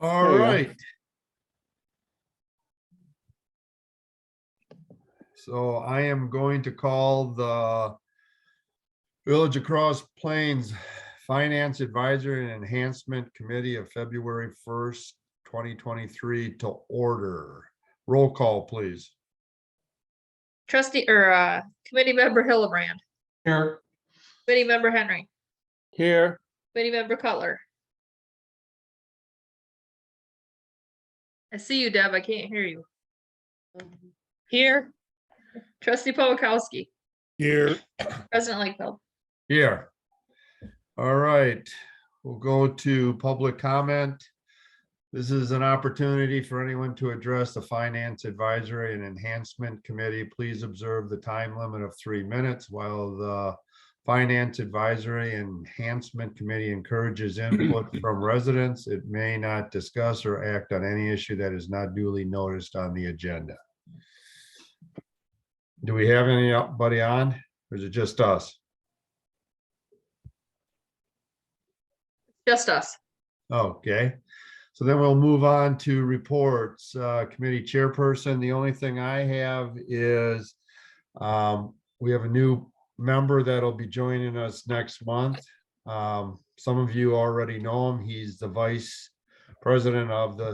All There you go. right. So I am going to call the Village of Cross Plains Finance Advisory and Enhancement Committee of February 1st, 2023 to order. Roll call, please. Trustee or committee member Hillebrand, Here. committee member Henry, Here. committee member Cutler. I see you, Deb. I can't hear you. Here. Trustee Powakowski, Here. President Lakeville. Here. All right, we'll go to public comment. This is an opportunity for anyone to address the Finance Advisory and Enhancement Committee. Please observe the time limit of 3 minutes. While the Finance Advisory and Enhancement Committee encourages input from residents, it may not discuss or act on any issue that is not duly noticed on the agenda. Do we have anybody on, or is it just us? Just us. Okay, so then we'll move on to reports. Committee chairperson, the only thing I have is we have a new member that'll be joining us next month. Some of you already know him. He's the vice president of the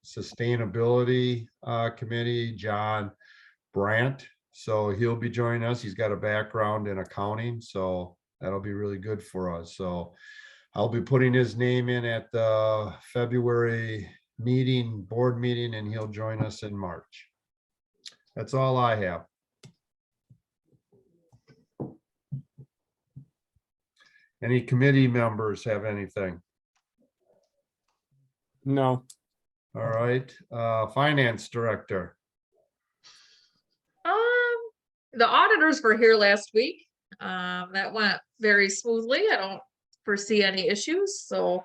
Sustainability Committee, John Brandt. So he'll be joining us. He's got a background in accounting, so that'll be really good for us. So I'll be putting his name in at the February board meeting, and he'll join us in March. That's all I have. Any committee members have anything? No. All right, finance director. The auditors were here last week. That went very smoothly. I don't foresee any issues, so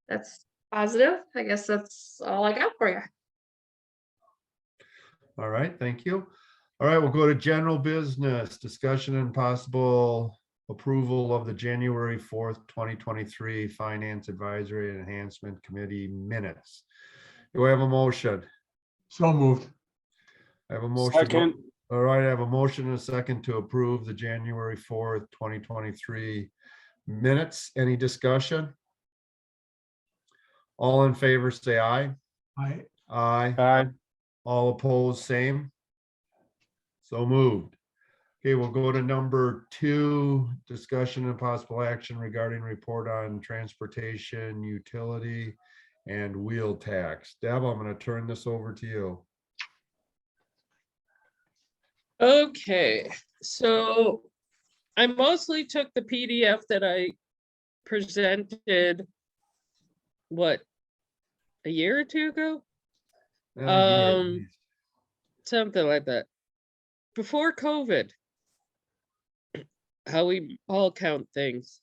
that's positive. I guess that's all I got for you. All right, thank you. All right, we'll go to general business, discussion and possible approval of the January 4th, 2023 Finance Advisory and Enhancement Committee minutes. Do I have a motion? So moved. I have a motion. Second. All right, I have a motion and a second to approve the January 4th, 2023 minutes. Any discussion? All in favor, say aye. Aye. Aye. Aye. All opposed, same. So moved. Okay, we'll go to number 2, discussion and possible action regarding report on transportation, utility, and wheel tax. Deb, I'm going to turn this over to you. Okay, so I mostly took the PDF that I presented, what, a year or two ago? Something like that. Before COVID, how we all count things.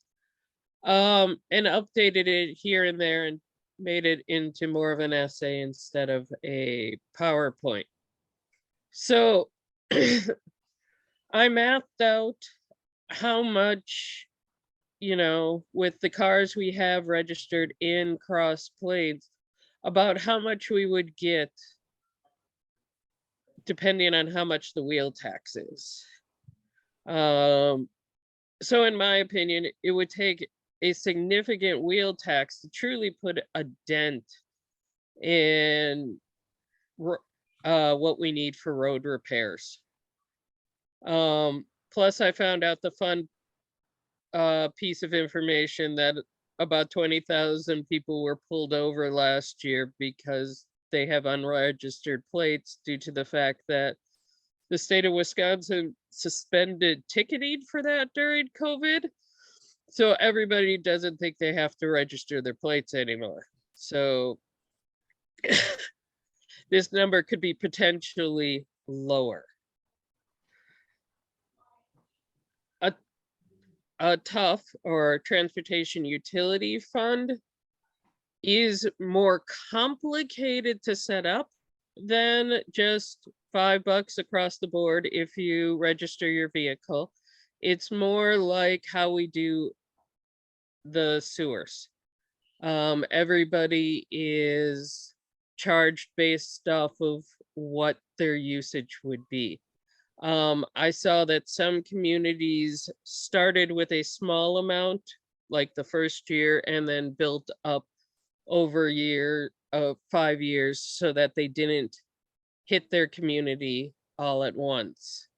And updated it here and there and made it into more of an essay instead of a PowerPoint. So I mapped out how much, with the cars we have registered in Cross Plains, about how much we would get depending on how much the wheel tax is. So in my opinion, it would take a significant wheel tax to truly put a dent in what we need for road repairs. Plus, I found out the fun piece of information that about 20,000 people were pulled over last year because they have unregistered plates due to the fact that the state of Wisconsin suspended ticketing for that during COVID. So everybody doesn't think they have to register their plates anymore. So this number could be potentially lower. A TUF, or Transportation Utility Fund, is more complicated to set up than just $5 across the board if you register your vehicle. It's more like how we do the sewers. Everybody is charged based off of what their usage would be. I saw that some communities started with a small amount, like the first year, and then built up over 5 years so that they didn't hit their community all at once.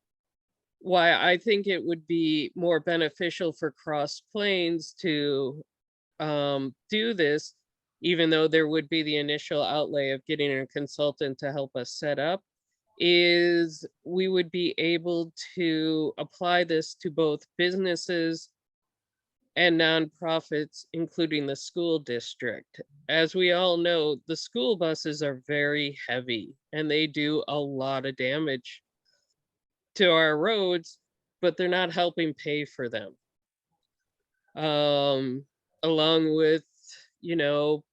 Why I think it would be more beneficial for Cross Plains to do this, even though there would be the initial outlay of getting a consultant to help us set up, is we would be able to apply this to both businesses and nonprofits, including the school district. As we all know, the school buses are very heavy and they do a lot of damage to our roads, but they're not helping pay for them. Along with, you know,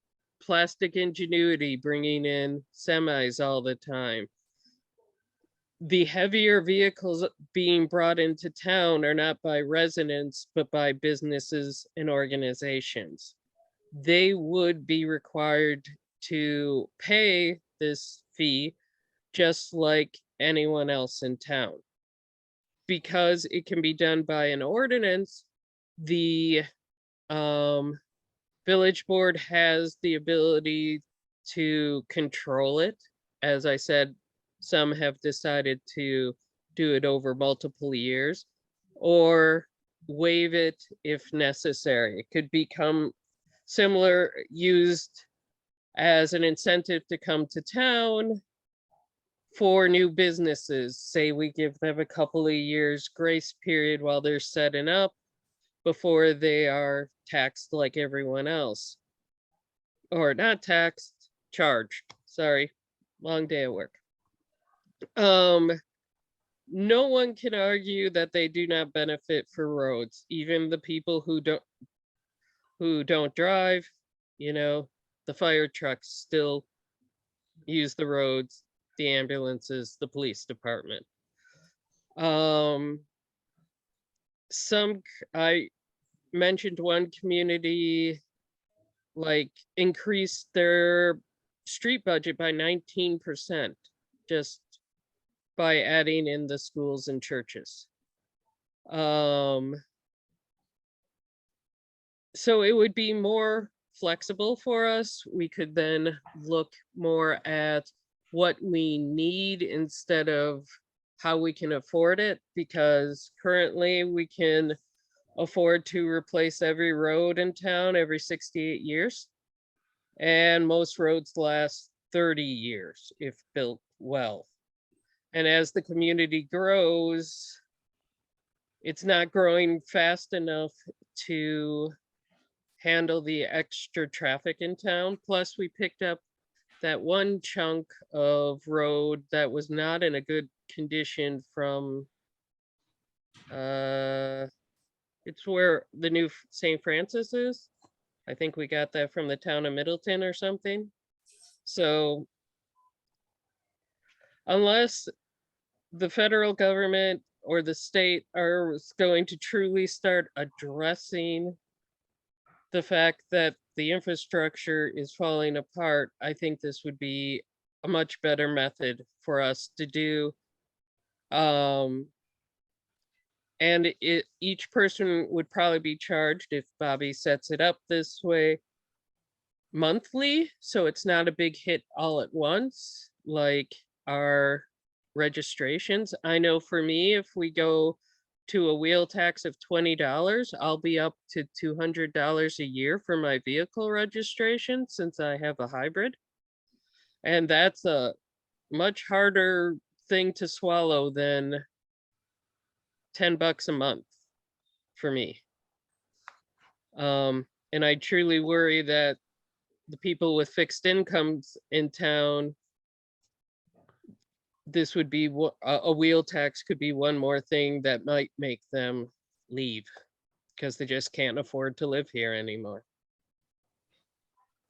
Plastic Ingenuity bringing in semis all the time. The heavier vehicles being brought into town are not by residents, but by businesses and organizations. They would be required to pay this fee just like anyone else in town. Because it can be done by an ordinance, the village board has the ability to control it. As I said, some have decided to do it over multiple years or waive it if necessary. It could become similar, used as an incentive to come to town for new businesses. Say we give them a couple of years grace period while they're setting up before they are taxed like everyone else. Or not taxed, charged. Sorry, long day at work. No one can argue that they do not benefit for roads. Even the people who don't drive, you know, the fire trucks still use the roads, the ambulances, the police department. I mentioned one community like increased their street budget by 19% just by adding in the schools and churches. So it would be more flexible for us. We could then look more at what we need instead of how we can afford it, because currently we can afford to replace every road in town every 68 years. And most roads last 30 years if built well. And as the community grows, it's not growing fast enough to handle the extra traffic in town. Plus, we picked up that one chunk of road that was not in a good condition from, it's where the new St. Francis is. I think we got that from the town of Middleton or something. So unless the federal government or the state are going to truly start addressing the fact that the infrastructure is falling apart, I think this would be a much better method for us to do. And each person would probably be charged, if Bobby sets it up this way, monthly, so it's not a big hit all at once, like our registrations. I know for me, if we go to a wheel tax of $20, I'll be up to $200 a year for my vehicle registration since I have a hybrid. And that's a much harder thing to swallow than $10 a month for me. And I truly worry that the people with fixed incomes in town, this would be a wheel tax could be one more thing that might make them leave because they just can't afford to live here anymore.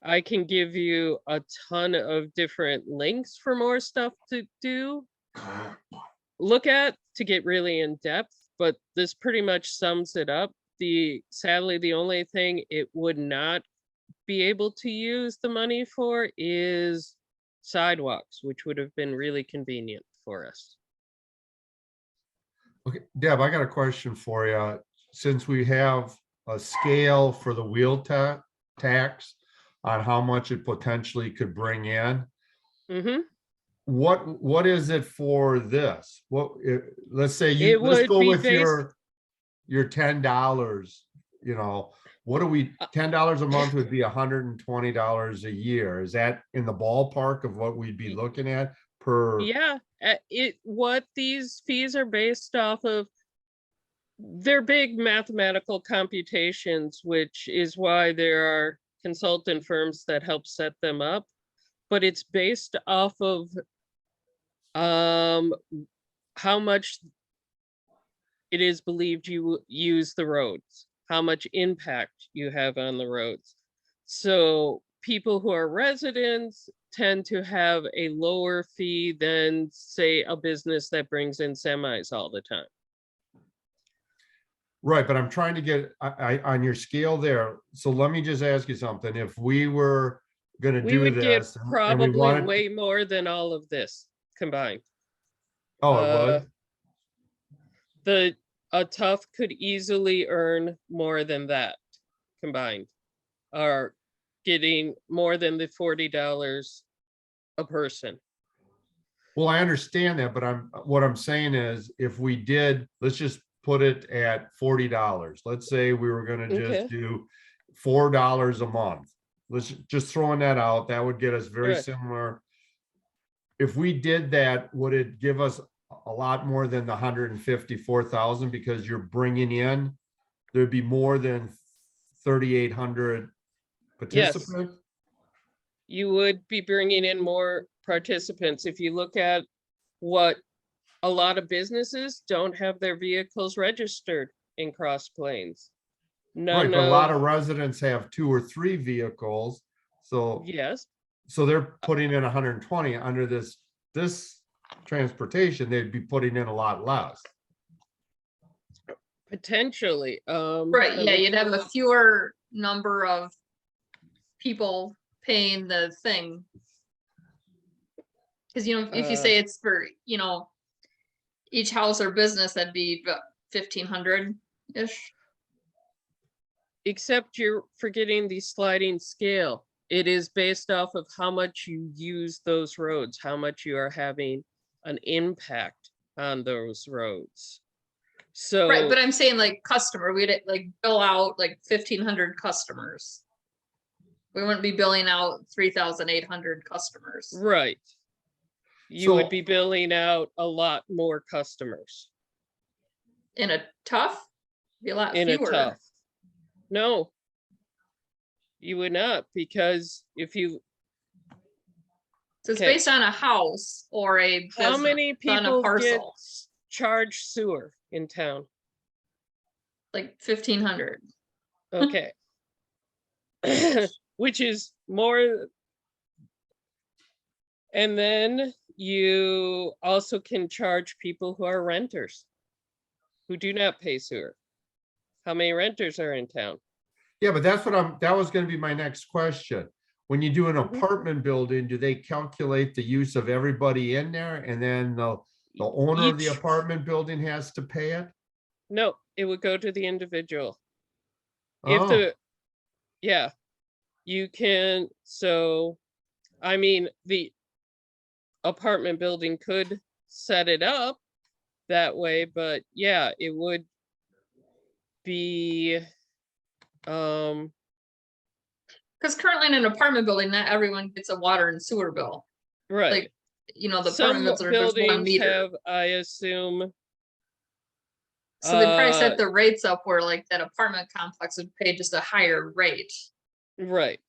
I can give you a ton of different links for more stuff to look at to get really in depth, but this pretty much sums it up. Sadly, the only thing it would not be able to use the money for is sidewalks, which would have been really convenient for us. Okay, Deb, I got a question for you. Since we have a scale for the wheel tax on how much it potentially could bring in, Hmm. what is it for this? Let's say It let's would go be with based- your $10, what do we, $10 a month would be $120 a year. Is that in the ballpark of what we'd be looking at per? Yeah, what these fees are based off of, they're big mathematical computations, which is why there are consultant firms that help set them up. But it's based off of how much it is believed you use the roads, how much impact you have on the roads. So people who are residents tend to have a lower fee than, say, a business that brings in semis all the time. Right, but I'm trying to get, on your scale there, so let me just ask you something. If we were gonna We do would get this and we probably wanted, way more than all of this combined. oh, it would? A tough could easily earn more than that combined, or getting more than the $40 a person. Well, I understand that, but what I'm saying is, if we did, let's just put it at $40. Let's say we were gonna Okay. just do $4 a month. Let's just throwing that out, that would get us very Right. similar. If we did that, would it give us a lot more than the 154,000 because you're bringing in, there'd be more than 3,800 participants? You would be bringing in more participants. If you look at what a lot of businesses don't have their vehicles registered in Cross Plains. Right, None but a lot of, of residents have 2 or 3 vehicles, so yes, they're putting in 120 under this transportation, they'd be putting in a lot less. potentially. Right, yeah, you'd have a fewer number of people paying the thing. Cause if you say it's for, each house or business, that'd be about 1,500-ish. Except you're forgetting the sliding scale. It is based off of how much you use those roads, how much you are having an impact on those roads. So. Right, but I'm saying like customer, we'd like bill out like 1,500 customers. We wouldn't be billing out 3,800 customers. Right. You So- would be billing out a lot more customers In a tough, be a lot in a fewer. tough. No. You would not, because if you, So it's Okay. based on a house or a how business, many it's on a people get parcel, charged sewer in town? like 1,500. Okay. Which is more. And then you also can charge people who are renters who do not pay sewer. How many renters are in town? Yeah, but that was gonna be my next question. When you do an Mhm. apartment building, do they calculate the use of everybody in there and then the owner of the Each- apartment building has to pay it? No, it would go to the individual. If Oh, the, yeah, you can, so, I mean, the apartment building could set it up that way, but yeah, it would be, Because currently in an apartment building, not everyone gets a water and sewer bill. right. Like, the apartment Some buildings are just one buildings meter. have, I assume, So they probably uh, set the rates up where like that apartment complex would pay just a higher rate. right,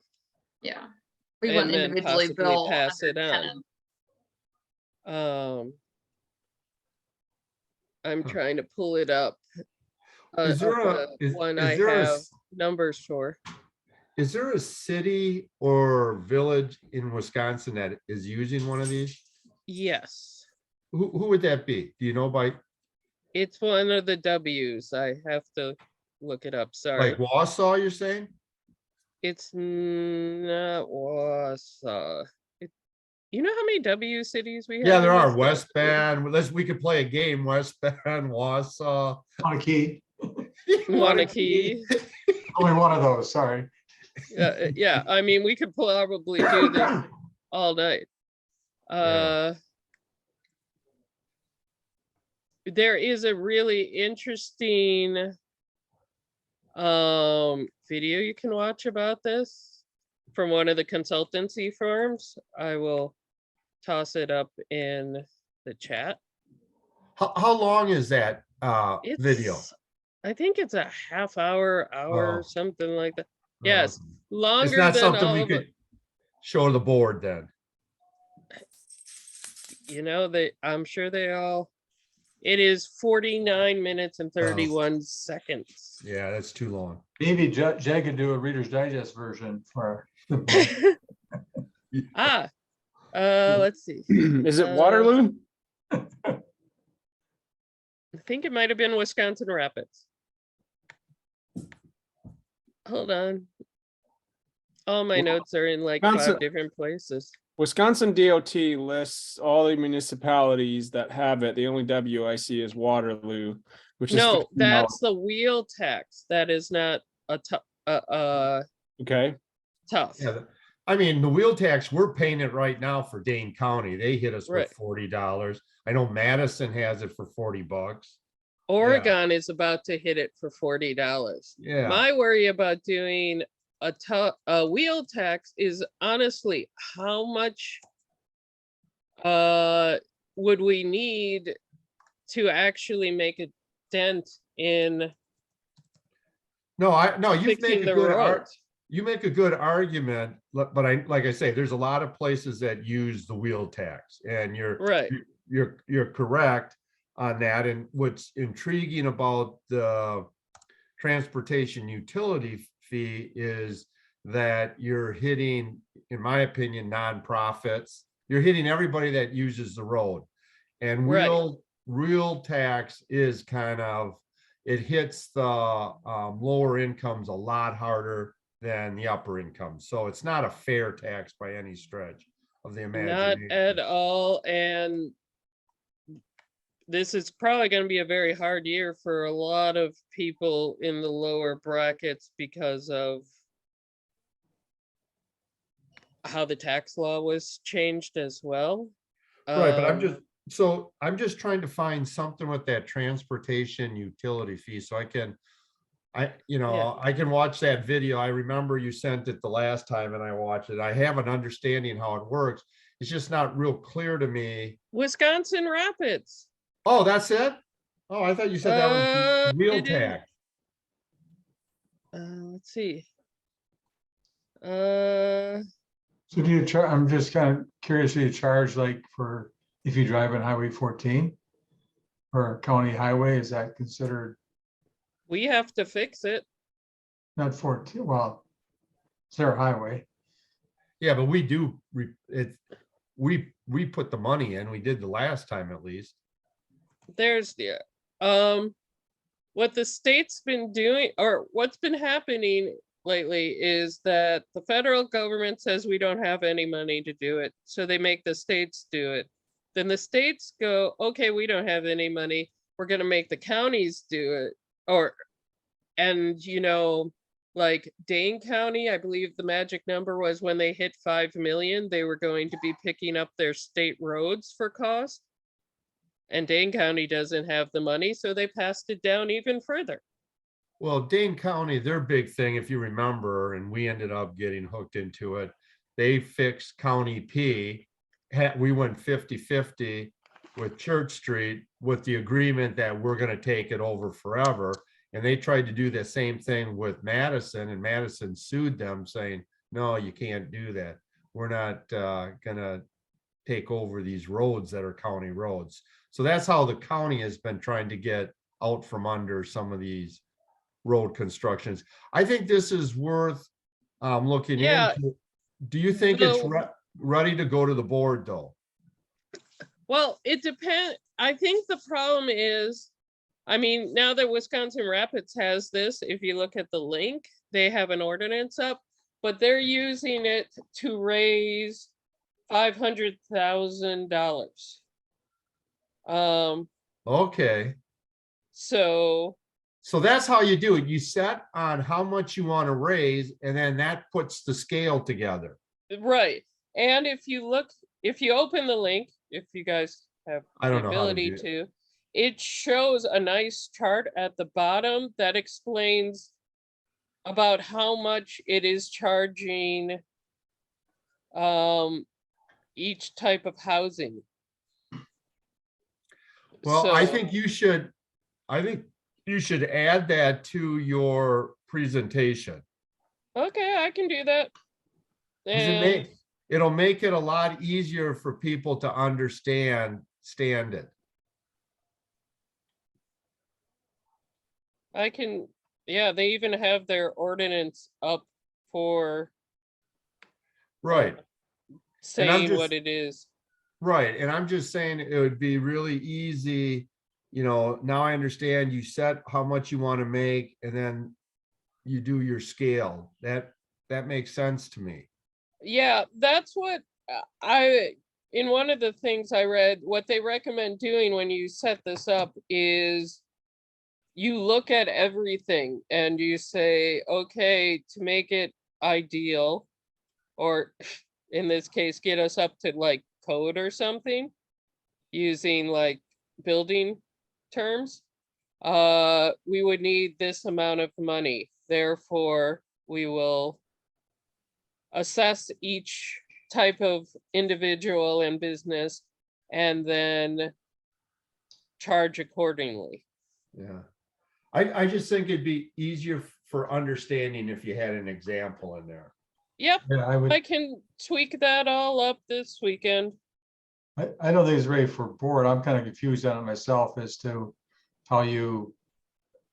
Yeah. We And wouldn't then individually possibly bill pass it 100 on. tenants. I'm Huh. trying to pull it up. Is there One is I there have numbers for. is there a city or village in Wisconsin that is using one of these? Yes, Who would that be? Do you know by, it's one of the W's. I have to look it up, sorry. like Wausau, you're saying? It's not Wausau. You know how many W cities we have? Yeah, there in are this West country? Bend. We could play a game, West Bend, Wausau. On a key. Wanakee. Only one of those, sorry. Yeah, I mean, we could probably do this all night. There is a really interesting video you can watch about this from one of the consultancy firms. I will toss it up in the chat. How long is that video? I think it's a half hour, Oh. something like that. Yes, It's longer not than something all we of it. could show the board then. You know, I'm sure they all. It is 49 minutes and 31 seconds. Yeah, that's too long. Maybe Jag could do a Reader's Digest version for. Let's see. Is it Waterloo? I think it might have been Wisconsin Rapids. Hold on. All my notes are in like 5 different places. Wisconsin DOT lists all the municipalities that have it. The only W I see is Waterloo, which is No, $15. that's the wheel tax. That is not a Okay. tough. Yeah, I mean, the wheel tax, we're paying it right now for Dane County. They hit us Right. with $40. I know Madison has it for $40. Oregon is about to hit it for $40. Yeah. My worry about doing a wheel tax is honestly how much would we need to actually make a dent in No, you make fixing a the good roads? you make a good argument, but like I say, there's a lot of places that use the wheel tax, and Right. you're correct on that. And what's intriguing about the transportation utility fee is that you're hitting, in my opinion, nonprofits. You're hitting everybody that uses the road, and Right. real tax is kind of, it hits the lower incomes a lot harder than the upper incomes. So it's not a fair tax by any stretch of the Not imagination. at all. And this is probably going to be a very hard year for a lot of people in the lower brackets because of how the tax law was changed as well. Right, but I'm just trying to find something with that transportation utility fee so I can watch that video. I remember you sent it the last time and I watched it. I have an understanding how it works. It's just not real clear to me. Wisconsin Rapids. Oh, that's it? Oh, I thought you said that was wheel it is. tax. Let's see. So do you charge, I'm just kind of curious, do you charge like for, if you drive on Highway 14 or county highway, is that considered We have to fix it. not 14? Well, it's their highway. Yeah, but we do, we put the money in. We did the last time at least. There's the what the state's been doing, or what's been happening lately, is that the federal government says we don't have any money to do it, so they make the states do it. Then the states go, okay, we don't have any money, we're going to make the counties do it. And you know, like Dane County, I believe the magic number was when they hit 5 million, they were going to be picking up their state roads for cost. And Dane County doesn't have the money, so they passed it down even further. Well, Dane County, their big thing, if you remember, and we ended up getting hooked into it, they fixed County P. We went 50-50 with Church Street with the agreement that we're going to take it over forever. And they tried to do the same thing with Madison, and Madison sued them saying, no, you can't do that. We're not going to take over these roads that are county roads. So that's how the county has been trying to get out from under some of these road constructions. I think this is worth looking into. Do you think it's ready to go to the board though? Well, it depends. I think the problem is, I mean, now that Wisconsin Rapids has this, if you look at the link, they have an ordinance up. but they're using it to raise $500,000. Okay. So So that's how you do it. You set on how much you want to raise, and then that puts the scale together. right. And if you open the link, if you guys have I the don't know how to ability do it. to, it shows a nice chart at the bottom that explains about how much it is charging each type of housing. Well, I So- think you should add that to your presentation. Okay, I can do that. 'Cause And it'll make it a lot easier for people to understand it. I can, yeah, they even have their ordinance up for Right, saying just- what it is. right. And I'm just saying it would be really easy. Now I understand you set how much you want to make and then you do your scale. That makes sense to me. Yeah, that's what in one of the things I read, what they recommend doing when you set this up is you look at everything and you say, okay, to make it ideal, or in this case, get us up to like code or something using like building terms, we would need this amount of money. Therefore, we will assess each type of individual and business and then charge accordingly. Yeah. I just think it'd be easier for understanding if you had an example in there. Yep, Yeah, I can tweak that all up this weekend. I don't think it's ready for board. I'm kind of confused on it myself as to how you,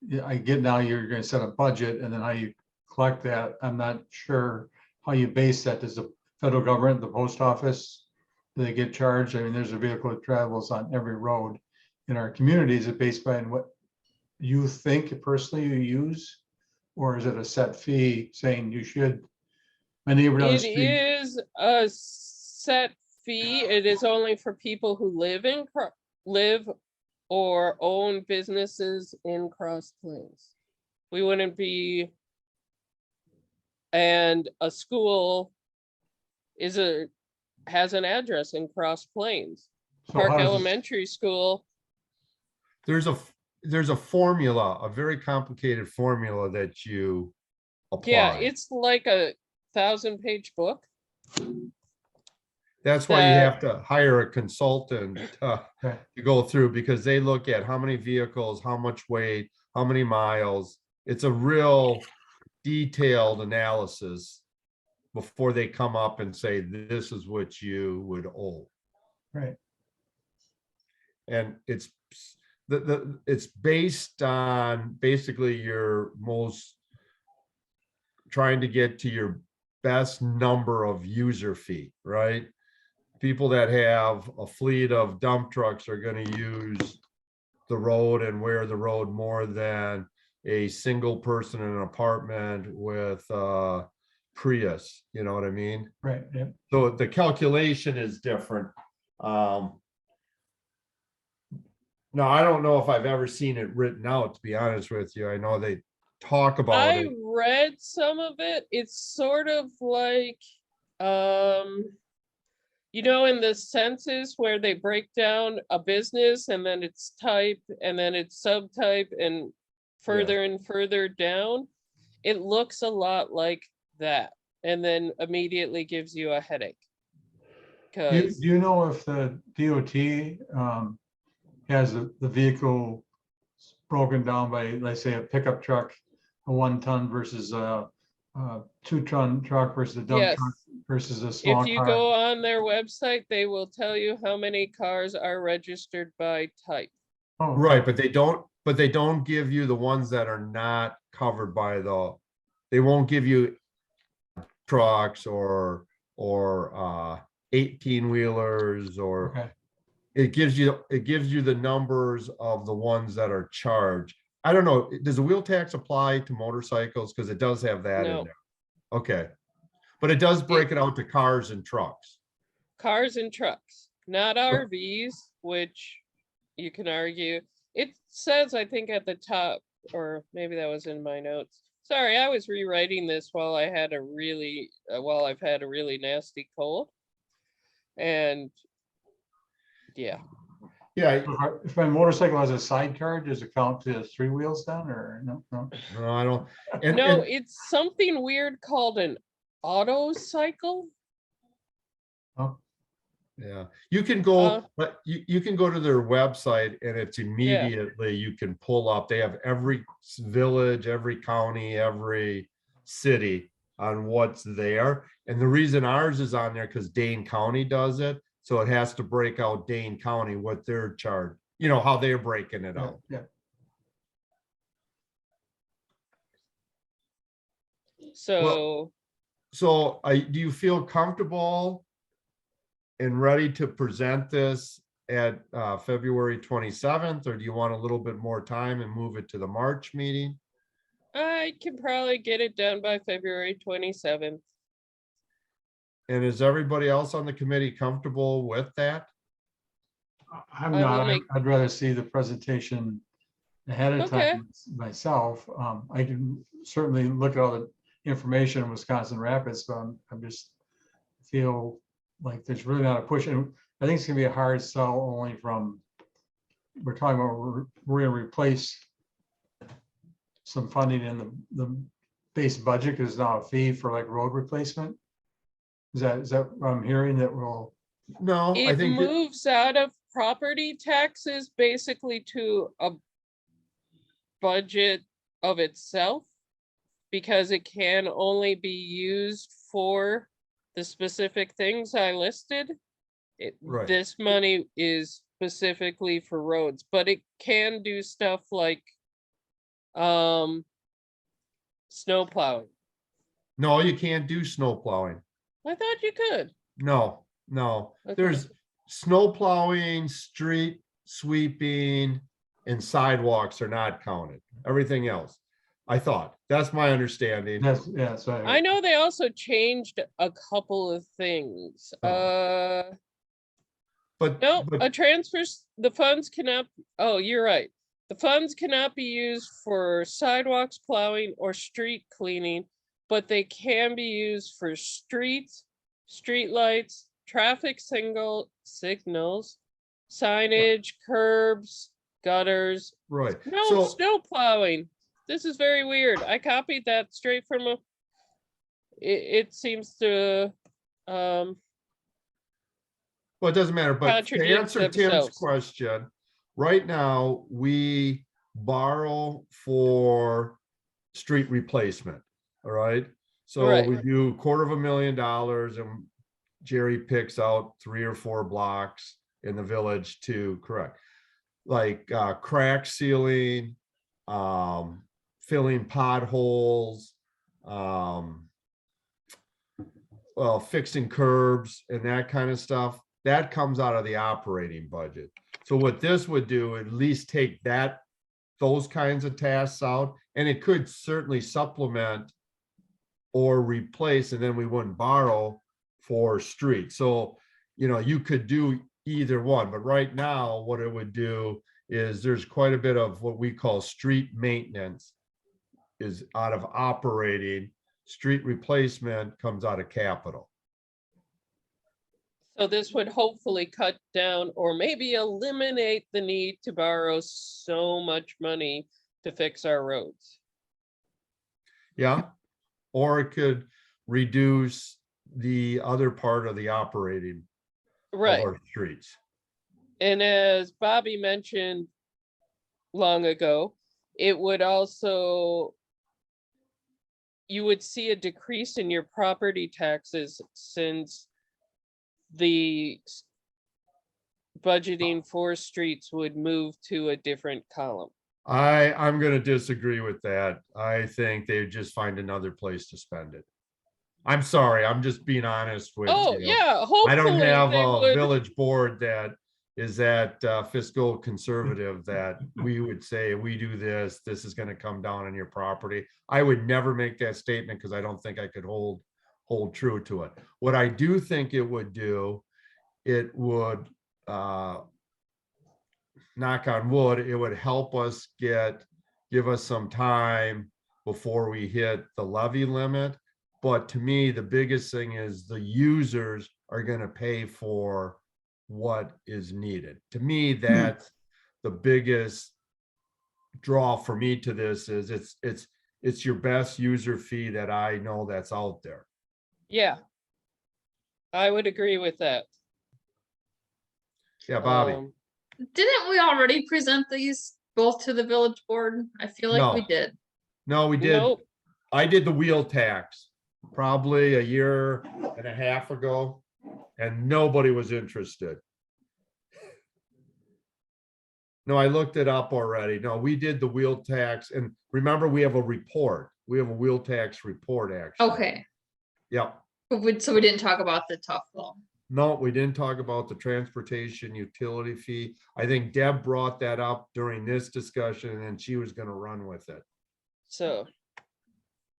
yeah, I get now you're gonna set a budget and then how you collect that. I'm not sure how you base that. Does the federal government, the post office, do they get charged? I mean, there's a vehicle that travels on every road in our community. Is it based by what you think personally you use? Or is it a set fee saying you should? My neighbor down the It street. is a set fee. It is only for people who live or own businesses in Cross Plains. We wouldn't be, and a school has an address in Cross Plains. So Park how does this- Elementary School, There's a formula, a very complicated formula that you yeah, apply. it's like a 1,000-page book. That's why you that- have to hire a consultant Okay. to go through, because they look at how many vehicles, how much weight, how many miles. It's a real detailed analysis before they come up and say, this is what you would owe. Right. And it's it's based on basically your most trying to get to your best number of user feet, right? People that have a fleet of dump trucks are going to use the road and wear the road more than a single person in an apartment with Prius, you know what I mean? Right, yeah. So the calculation is different. No, I don't know if I've ever seen it written out, to be honest with you. I know they talk about I it. read some of it. It's sort of like, in the census where they break down a business and then it's type and then it's subtype and further and further down. It looks a lot like that and then immediately gives you a headache. Do you know if the DOT has the vehicle broken down by, let's say, a pickup truck, a 1-ton versus a 2-ton truck versus a dump Yes. truck versus a small If you car? go on their website, they will tell you how many cars are registered by type. Oh, Right, but they don't give you the ones that are not covered by they won't give you trucks or 18-wheelers or okay. it gives you the numbers of the ones that are charged. I don't know, does the wheel tax apply to motorcycles? Because it does have that in No. there. Okay, But it does break it out to cars and trucks. Cars and trucks, not RVs, which you can argue. It says, I think at the top, or maybe that was in my notes. Sorry, I was rewriting this while I had a really, while I've had a really nasty cold. And yeah, Yeah, If my motorcycle has a sidecar, does it count to 3 wheels then, or no? No. no, I don't. And, no, and it's something weird called an auto cycle. Oh, yeah, you can go, but you can go to their website and it's immediately, you can pull up, they have every village, every county, every city on what's there. And the reason ours is on there because Dane County does it. So it has to break out Dane County, what their charge, you know, how they're breaking it yeah, out. yeah. So So do you feel comfortable and ready to present this at February 27th, or do you want a little bit more time and move it to the March meeting? I can probably get it done by February 27th. And is everybody else on the committee comfortable with that? I'm I will not, make- I'd rather see the presentation ahead of Okay. time myself. I can certainly look at all the information in Wisconsin Rapids, but I'm just feel like there's really not a push. And I think it's gonna be a hard sell only from, we're talking about, we're gonna replace some funding in the base budget, because it's now a fee for like road replacement. Is that what I'm hearing, that will? No, I It think, that- moves out of property taxes basically to a budget of itself, because it can only be used for the specific things I listed. Right. This money is specifically for roads, but it can do stuff like snow plowing. no, you can't do snow plowing. I thought you could. No, Okay. there's snow plowing, street sweeping, and sidewalks are not counted. Everything else, I thought, that's my understanding. Yes, yeah, so. I know they also changed a couple of things. But, No, but a transfers, the funds cannot, oh, you're right. The funds cannot be used for sidewalks, plowing, or street cleaning, but they can be used for streets, streetlights, traffic signals, signage, curbs, gutters, right, no so, snow plowing. This is very weird. I copied that straight from a, it seems to, well, it doesn't matter, but to contradict answer Tim's themselves. question, right now, we borrow for street replacement, all right? So Right. we do $250,000 and Jerry picks out 3 or 4 blocks in the village to correct. Like crack sealing, filling potholes, well, fixing curbs and that kind of stuff. That comes out of the operating budget. So what this would do, at least take those kinds of tasks out, and it could certainly supplement or replace, and then we wouldn't borrow for streets. So, you know, you could do either one, but right now what it would do is there's quite a bit of what we call street maintenance is out of operating, street replacement comes out of capital. So this would hopefully cut down or maybe eliminate the need to borrow so much money to fix our roads. Yeah, or it could reduce the other part of the operating of Right. our streets. And as Bobby mentioned long ago, it would also, you would see a decrease in your property taxes since the budgeting for streets would move to a different column. I'm gonna disagree with that. I think they just find another place to spend it. I'm sorry, I'm just being honest with Oh, you. yeah, I don't hopefully have they a would. village board that is that fiscal conservative that we would say, we do this, this is gonna come down on your property. I would never make that statement because I don't think I could hold hold true to it. What I do think it would do, it would, knock on wood, it would help us give us some time before we hit the levy limit. But to me, the biggest thing is the users are gonna pay for what is needed. To me, that's the biggest draw for me to this is it's your best user fee that I know that's out there. Yeah. I would agree with that. Yeah, Bobby. Didn't we already present these both to the village board? I feel like we No. did. No, we did. Nope. I did the wheel tax probably a year and a half ago, and nobody was interested. No, I looked it up already. No, we did the wheel tax, and remember, we have a report. We have a wheel tax report, actually. Okay, Yep. so we didn't talk about the tough loan. No, we didn't talk about the transportation utility fee. I think Deb brought that up during this discussion, and then she was gonna run with it. So,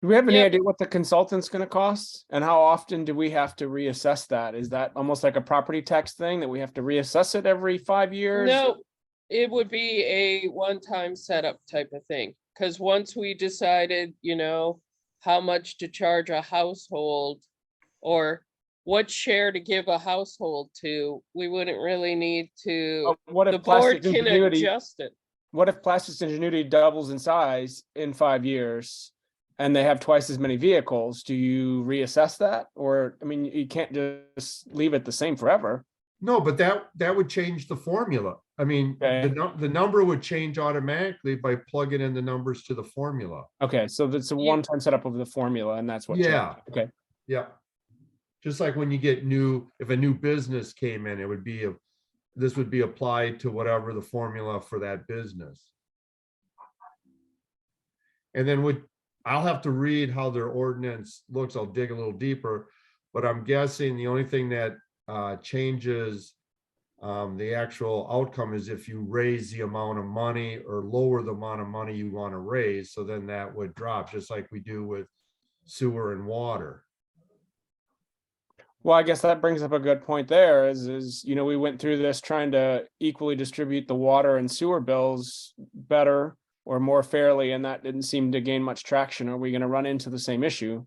Do we have any Yep. idea what the consultant's gonna cost? And how often do we have to reassess that? Is that almost like a property tax thing that we have to reassess it every 5 years? no, it would be a one-time setup type of thing. Cause once we decided, how much to charge a household or what share to give a household to, we wouldn't really need to, Oh, What the if board Plastics can Ingenuity, adjust it. what if Plastics Ingenuity doubles in size in 5 years? And they have twice as many vehicles, do you reassess that? Or, I mean, you can't just leave it the same forever. No, but that would change the formula. I mean, Okay. the number would change automatically by plugging in the numbers to the formula. Okay, so that's a Yeah. one-time setup of the formula and that's what changed. Yeah. Okay, Yep. Just like when you get if a new business came in, this would be applied to whatever the formula for that business. And then I'll have to read how their ordinance looks. I'll dig a little deeper, but I'm guessing the only thing that changes the actual outcome is if you raise the amount of money or lower the amount of money you want to raise. So then that would drop, just like we do with sewer and water. well, I guess that brings up a good point there is, we went through this trying to equally distribute the water and sewer bills better or more fairly, and that didn't seem to gain much traction. Are we gonna run into the same issue?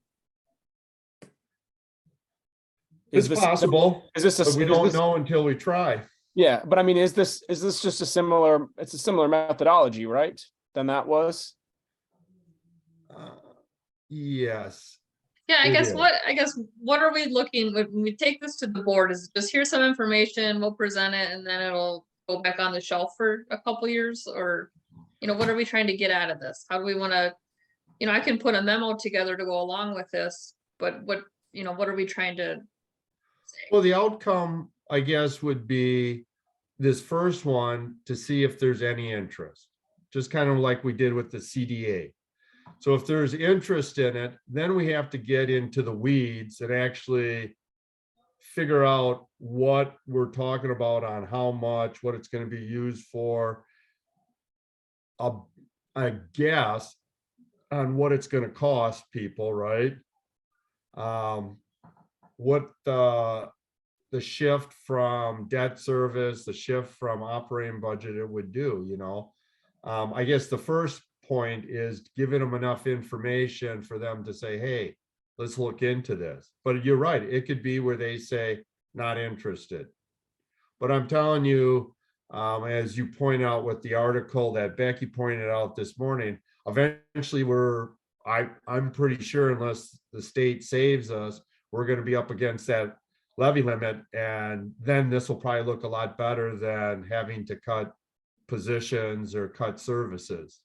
It's this- possible, Is this but we is don't this- know until we try. Yeah, but I mean, is this just a similar methodology, right? Than that was? Yes. Yeah, I It guess is. what are we looking, when we take this to the board, is just here's some information, we'll present it, and then it'll go back on the shelf for a couple years, or, what are we trying to get out of this? How do we wanna, I can put a memo together to go along with this, but what are we trying to? Well, the outcome, I guess, would be this first one to see if there's any interest, just kind of like we did with the CDA. So if there's interest in it, then we have to get into the weeds and actually figure out what we're talking about on how much, what it's going to be used for. I guess on what it's going to cost people, right? What the shift from debt service, the shift from operating budget it would do, I guess the first point is giving them enough information for them to say, hey, let's look into this. But you're right, it could be where they say not interested. But I'm telling you, as you point out with the article that Becky pointed out this morning, eventually I'm pretty sure, unless the state saves us, we're going to be up against that levy limit, and then this will probably look a lot better than having to cut positions or cut services.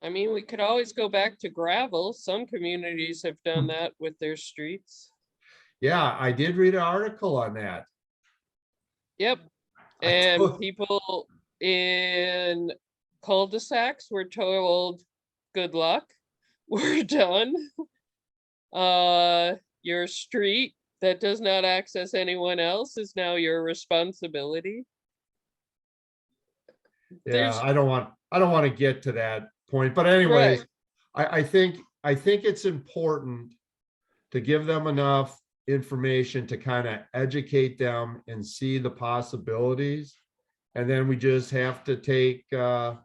I mean, we could always go back to gravel. Some communities have done that with their streets. Yeah, I did read an article on that. Yep. I And told- people in cul-de-sacs were told, good luck, we're done. Your street that does not access anyone else is now your responsibility. Yeah, There's- I don't want to get to that point, but anyways, Right. I think I think it's important to give them enough information to kind of educate them and see the possibilities. And then we just have to take kind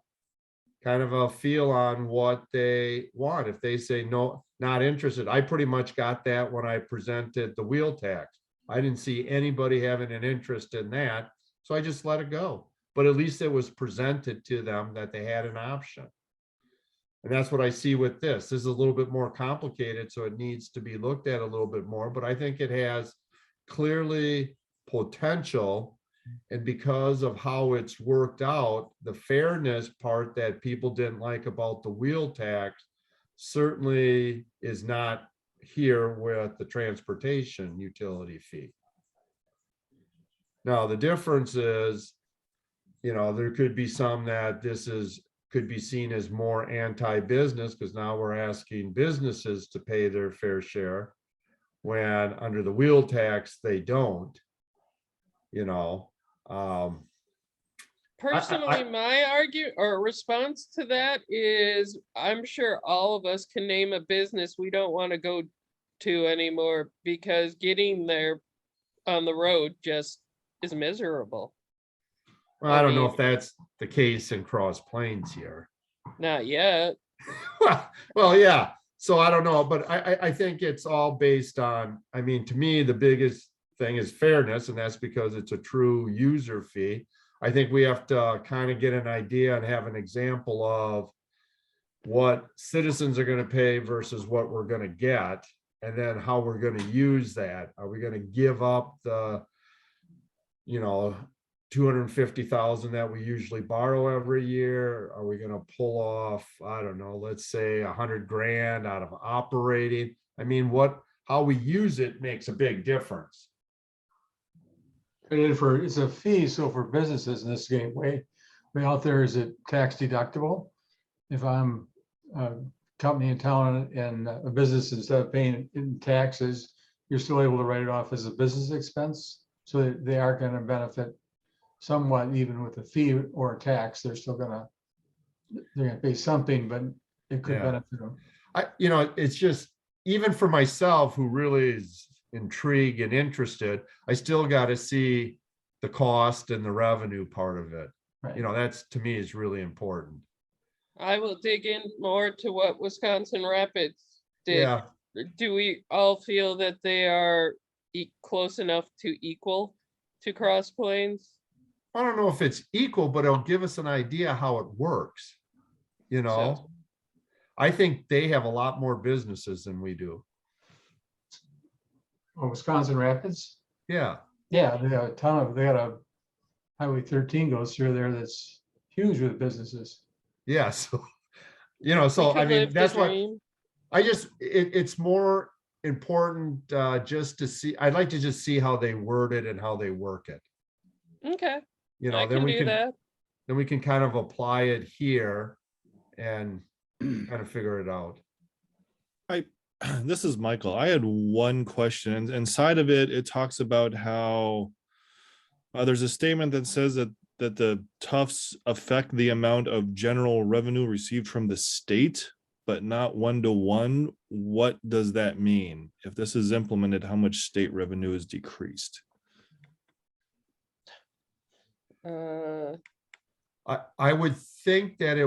of a feel on what they want. If they say no, not interested, I pretty much got that when I presented the wheel tax. I didn't see anybody having an interest in that, so I just let it go. But at least it was presented to them that they had an option. And that's what I see with this. This is a little bit more complicated, so it needs to be looked at a little bit more, but I think it has clearly potential. And because of how it's worked out, the fairness part that people didn't like about the wheel tax certainly is not here with the transportation utility fee. Now, the difference is, there could be some that could be seen as more anti-business, because now we're asking businesses to pay their fair share, when under the wheel tax, they don't, Personally, my response to that is, I'm sure all of us can name a business we don't want to go to anymore, because getting there on the road just is miserable. well, I don't know if that's the case in Cross Plains here. Not yet. Well, yeah, so I don't know, but I think it's all based on, to me, the biggest thing is fairness, and that's because it's a true user fee. I think we have to kind of get an idea and have an example of what citizens are going to pay versus what we're going to get, and then how we're going to use that. Are we going to give up the, 250,000 that we usually borrow every year? Are we going to pull off, I don't know, let's say 100 grand out of operating? How we use it makes a big difference. And it's a fee, so for businesses in this game, way out there, is it tax deductible? If I'm a company in town and a business, instead of paying in taxes, you're still able to write it off as a business expense. So they are going to benefit somewhat, even with a fee or a tax. They're going to pay something, but it could Yeah. benefit them. It's just, even for myself, who really is intrigued and interested, I still got to see the cost and the revenue part of it. Right. That's, to me, is really important. I will dig in more to what Wisconsin Rapids did. Yeah, Do we all feel that they are close enough to equal to Cross Plains? I don't know if it's equal, but it'll give us an idea how it works. So- I think they have a lot more businesses than we do. Oh, Wisconsin Rapids? Yeah, Yeah, they have a ton of, they got a Highway 13 goes through there that's huge with businesses. yeah. So, We so could live the that's what dream. it's more important just to see. I'd like to just see how they word it and how they work it. Okay, I Then can we do can, that. then we can kind of apply it here and kind of figure it out. This is Michael. I had one question, and inside of it, it talks about how there's a statement that says that the Tufts affect the amount of general revenue received from the state, but not 1-to-1. What does that mean? If this is implemented, how much state revenue is decreased? I would think that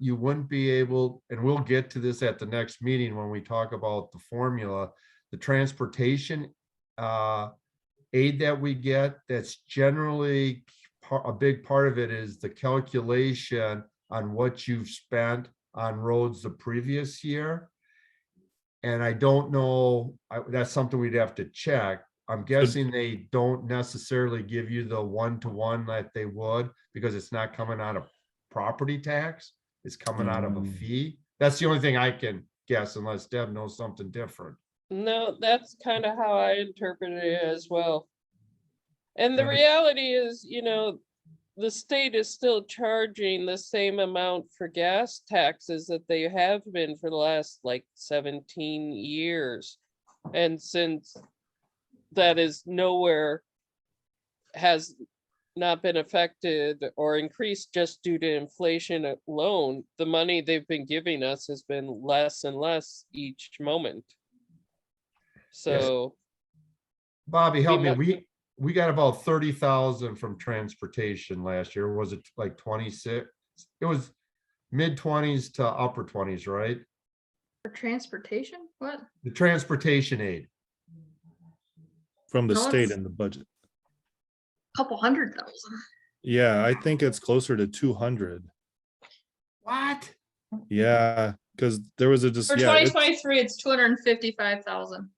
you wouldn't be able, and we'll get to this at the next meeting when we talk about the formula, the transportation aid that we get, that's generally a big part of it is the calculation on what you've spent on roads the previous year. And I don't know, that's something we'd have to check. I'm guessing they don't necessarily give you the 1-to-1 that they would, because it's not coming out of property tax. It's coming out of a fee. That's the only thing I can guess, unless Deb knows something different. No, that's kind of how I interpreted it as well. And the And it- reality is, the state is still charging the same amount for gas taxes that they have been for the last like 17 years. And since that is nowhere, has not been affected or increased just due to inflation alone, the money they've been giving us has been less and less each moment. So Bobby, help me. might- We got about 30,000 from transportation last year. Was it like 26? It was mid-20s to upper 20s, right? For transportation, what? The transportation aid. from the No, state it's- in the budget. Couple 100,000. Yeah, I think it's closer to 200. What? Yeah, because there was a just, For yeah, twenty it's- twenty-three, it's 255,000.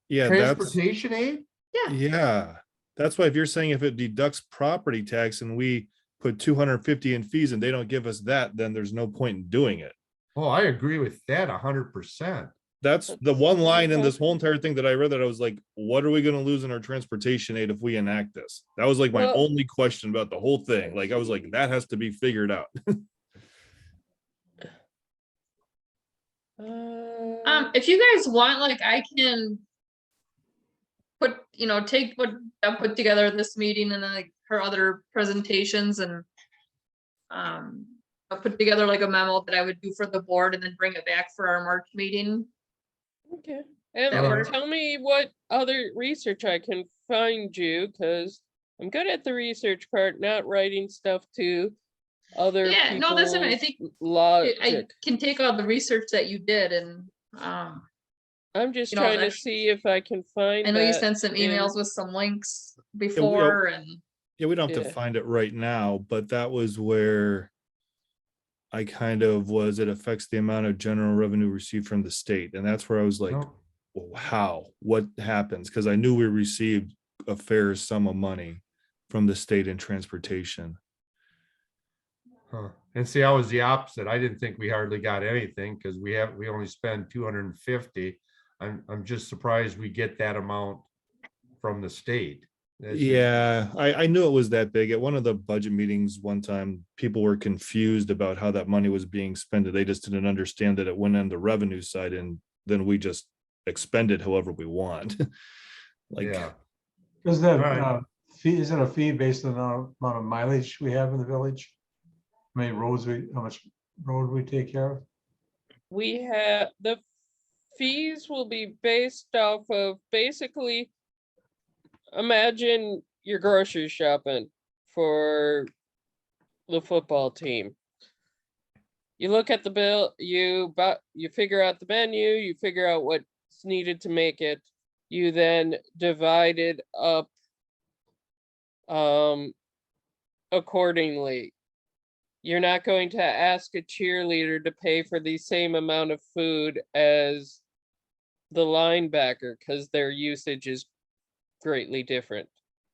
yeah, that's, Transportation aid? yeah. That's why if you're saying if it deducts property tax and we put 250 in fees and they don't give us that, then there's no point in doing it. Oh, I agree with that 100%. That's the one line in Okay. this whole entire thing that I read that I was like, what are we gonna lose in our transportation aid if we enact this? That was like my Well- only question about the whole thing. Like, I was like, that has to be figured out. If you guys want, like, I can put, take what I put together this meeting and then like her other presentations and I'll put together like a memo that I would do for the board and then bring it back for our March meeting. Okay, and That works. tell me what other research I can find you, because I'm good at the research part, not writing stuff to other Yeah, no, that's what I think. I logic. can take all the research that you did and, I'm just you know, trying to that's- see if I can find I know you that sent some emails in- with some links before and, Yeah, we don't have to Yeah. find it right now, but that was where I kind of was, it affects the amount of general revenue received from the state. And that's where I was like, No. well, how, what happens? Because I knew we received a fair sum of money from the state in transportation. Huh. And see, I was the opposite. I didn't think we hardly got anything because we only spend 250. I'm just surprised we get that amount from the state. That's just- Yeah, I knew it was that big. At one of the budget meetings one time, people were confused about how that money was being spent. They just didn't understand that it went on the revenue side and then we just expend it however we want. Like, Yeah. Isn't that Alright. fee, isn't a fee based on the amount of mileage we have in the village? How many roads how much road we take care of? We have, the fees will be based off of basically, imagine you're grocery shopping for the football team. You look at the bill, you figure out the menu, you figure out what's needed to make it. You then divide it up accordingly. You're not going to ask a cheerleader to pay for the same amount of food as the linebacker because their usage is greatly different.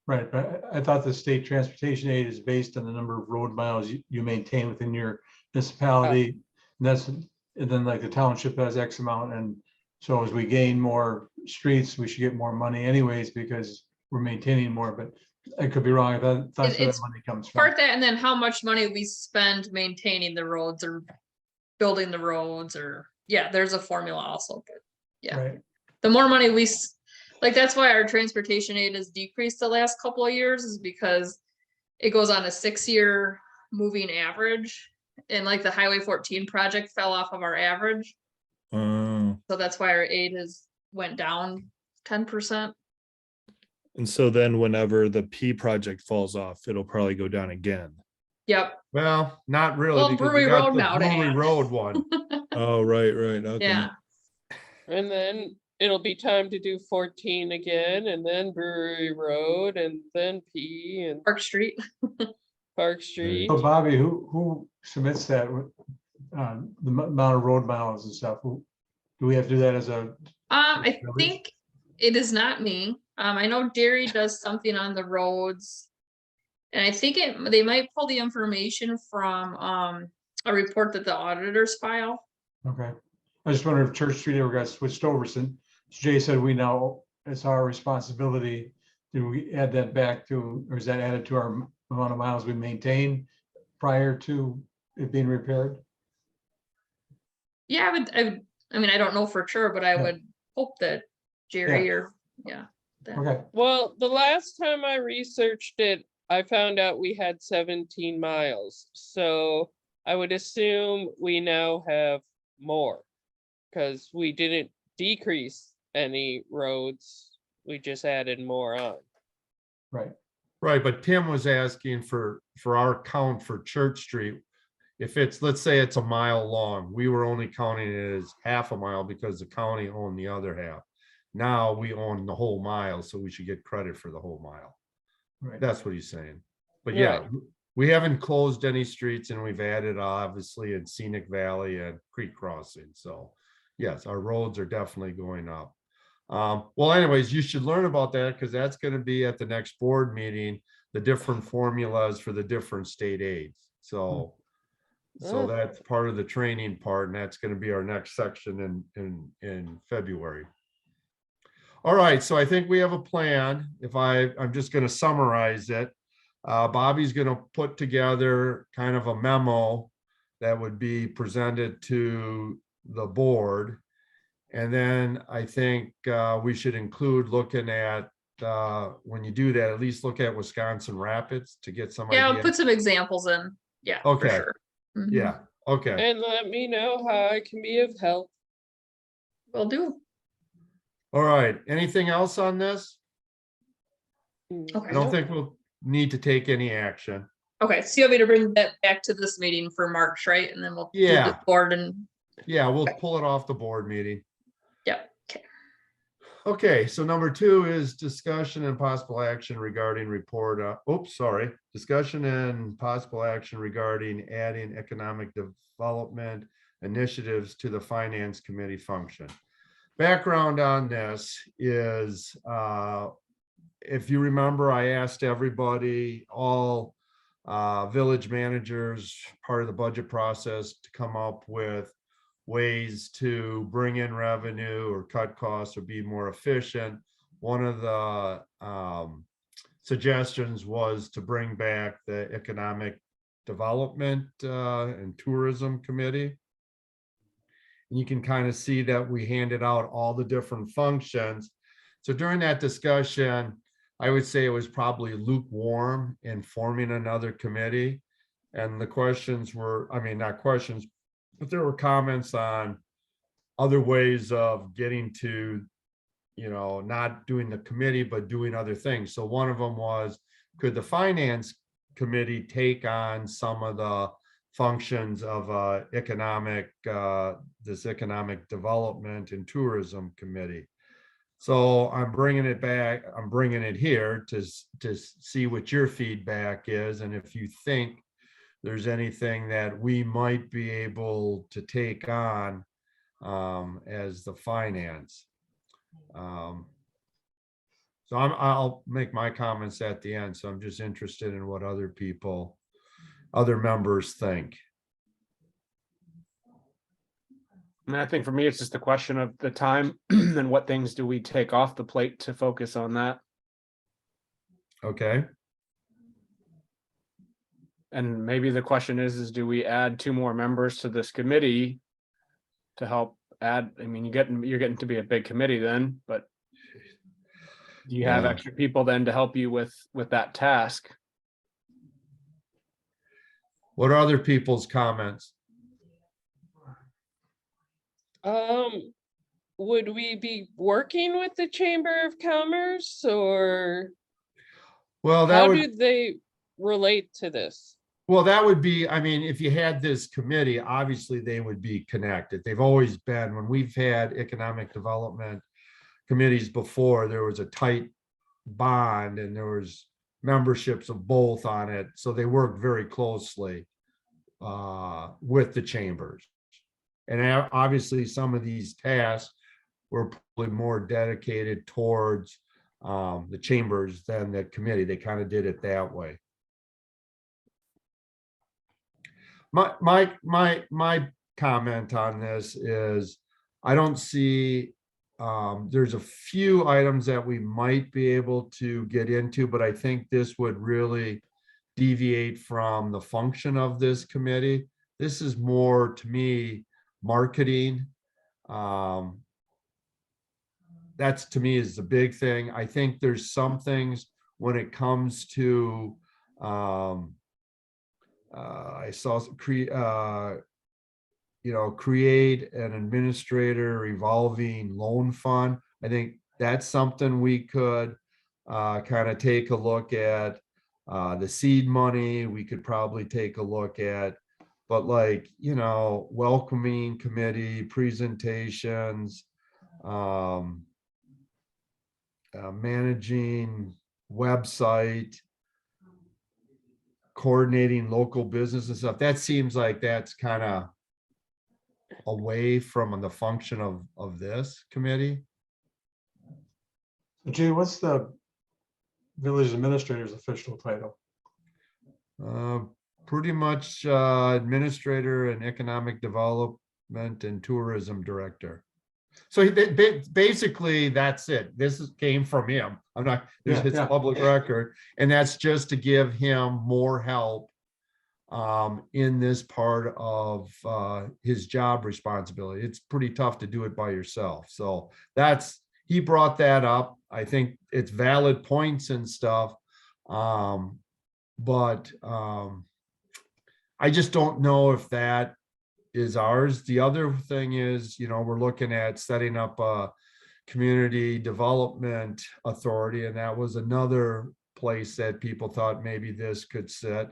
Right, but I thought the state transportation aid is based on the number of road miles you maintain within your municipality. And that's, and then like the township has X amount, and so as we gain more streets, we should get more money anyways because we're maintaining more, but I could be wrong. That's where that it's money comes from. part that, and then how much money we spend maintaining the roads or building the roads or, yeah, there's a formula also, but yeah. Right, The more money like, that's why our transportation aid has decreased the last couple of years is because it goes on a 6-year moving average. And like the Highway 14 project fell off of our average. So that's why our aid has went down 10%. and so then whenever the P project falls off, it'll probably go down again. Yep. Well, not really. Well, because Brewery we got Road the now to Brewery add. Road one. Oh, right, okay. Yeah. And then it'll be time to do 14 again, and then Brewery Road, and then P and Park Street. Park Street. so Bobby, who submits that, the amount of road miles and stuff? Do we have to do that as a, I Village? think it is not me. I know Jerry does something on the roads. And I think they might pull the information from a report that the auditors file. okay. I just wonder if Church Street ever got switched over since Jay said we now, it's our responsibility. Do we add that back to, or is that added to our amount of miles we maintain prior to it being repaired? Yeah, I mean, I don't know for sure, but I Yeah. would hope that Jerry or, yeah. that- Okay, Well, the last time I researched it, I found out we had 17 miles, so I would assume we now have more. Cause we didn't decrease any roads, we just added more on. Right. Right, but Tim was asking for our count for Church Street. If it's, let's say it's a mile long, we were only counting it as half a mile because the county owned the other half. Now we own the whole mile, so we should get credit for the whole mile. Right. That's what he's saying. But yeah, Right. we haven't closed any streets and we've added obviously in Scenic Valley and Creek Crossing. So yes, our roads are definitely going up. Well, anyways, you should learn about that because that's going to be at the next board meeting, the different formulas for the different state aids. So Oh. that's part of the training part, and that's going to be our next section in February. All right, so I think we have a plan. I'm just going to summarize it. Bobby's going to put together kind of a memo that would be presented to the board. And then I think we should include looking at, when you do that, at least look at Wisconsin Rapids to get some Yeah, I'll idea. put some examples in. Yeah, for Okay. sure. Mhm. Yeah, okay. And let me know how I can be of help. Will do. All right. Anything else on this? Okay. I don't think we'll need to take any action. Okay, so you want me to bring that back to this meeting for March, right? And then we'll do the Yeah. board and, Yeah, we'll pull it off the board meeting. yeah, okay. Okay, so number 2 is discussion and possible action regarding report. Discussion and possible action regarding adding economic development initiatives to the finance committee function. Background on this is, if you remember, I asked everybody, all village managers, part of the budget process, to come up with ways to bring in revenue or cut costs or be more efficient. One of the suggestions was to bring back the Economic Development and Tourism Committee. And you can kind of see that we handed out all the different functions. So during that discussion, I would say it was probably lukewarm in forming another committee. And the questions were, I mean, not questions, but there were comments on other ways of getting to, not doing the committee, but doing other things. So one of them was, could the finance committee take on some of the functions of this economic development and tourism committee? So I'm bringing it back. I'm bringing it here to see what your feedback is, and if you think there's anything that we might be able to take on as the finance. So I'll make my comments at the end. So I'm just interested in what other members think. And I think for me, it's just a question of the time and what things do we take off the plate to focus on that. Okay. And maybe the question is do we add 2 more members to this committee to help add, I mean, you're getting to be a big committee then, but do you have Yeah. extra people then to help you with that task? What are other people's comments? Would we be working with the Chamber of Commerce, or Well, that how would. do they relate to this? Well, that would be, I mean, if you had this committee, obviously they would be connected. They've always been, when we've had economic development committees before, there was a tight bond and there was memberships of both on it. So they worked very closely with the chambers. And obviously some of these tasks were probably more dedicated towards the chambers than the committee. They kind of did it that way. My comment on this is I don't see, there's a few items that we might be able to get into, but I think this would really deviate from the function of this committee. This is more, to me, marketing. That's, to me, is the big thing. I think there's some things when it comes to I saw create an administrator revolving loan fund. I think that's something we could kind of take a look at. The seed money, we could probably take a look at, but welcoming committee presentations, managing website, coordinating local business and stuff. That seems like that's kind of away from the function of this committee. Gene, what's the village administrator's official title? Uh, Pretty much administrator and economic development and tourism director. So basically that's it. Came from him. I'm not, Yeah, it's yeah. public record. And that's just to give him more help in this part of his job responsibility. It's pretty tough to do it by yourself. So he brought that up. I think it's valid points and stuff. But I just don't know if that is ours. The other thing is, we're looking at setting up a community development authority, and that was another place that people thought maybe this could sit.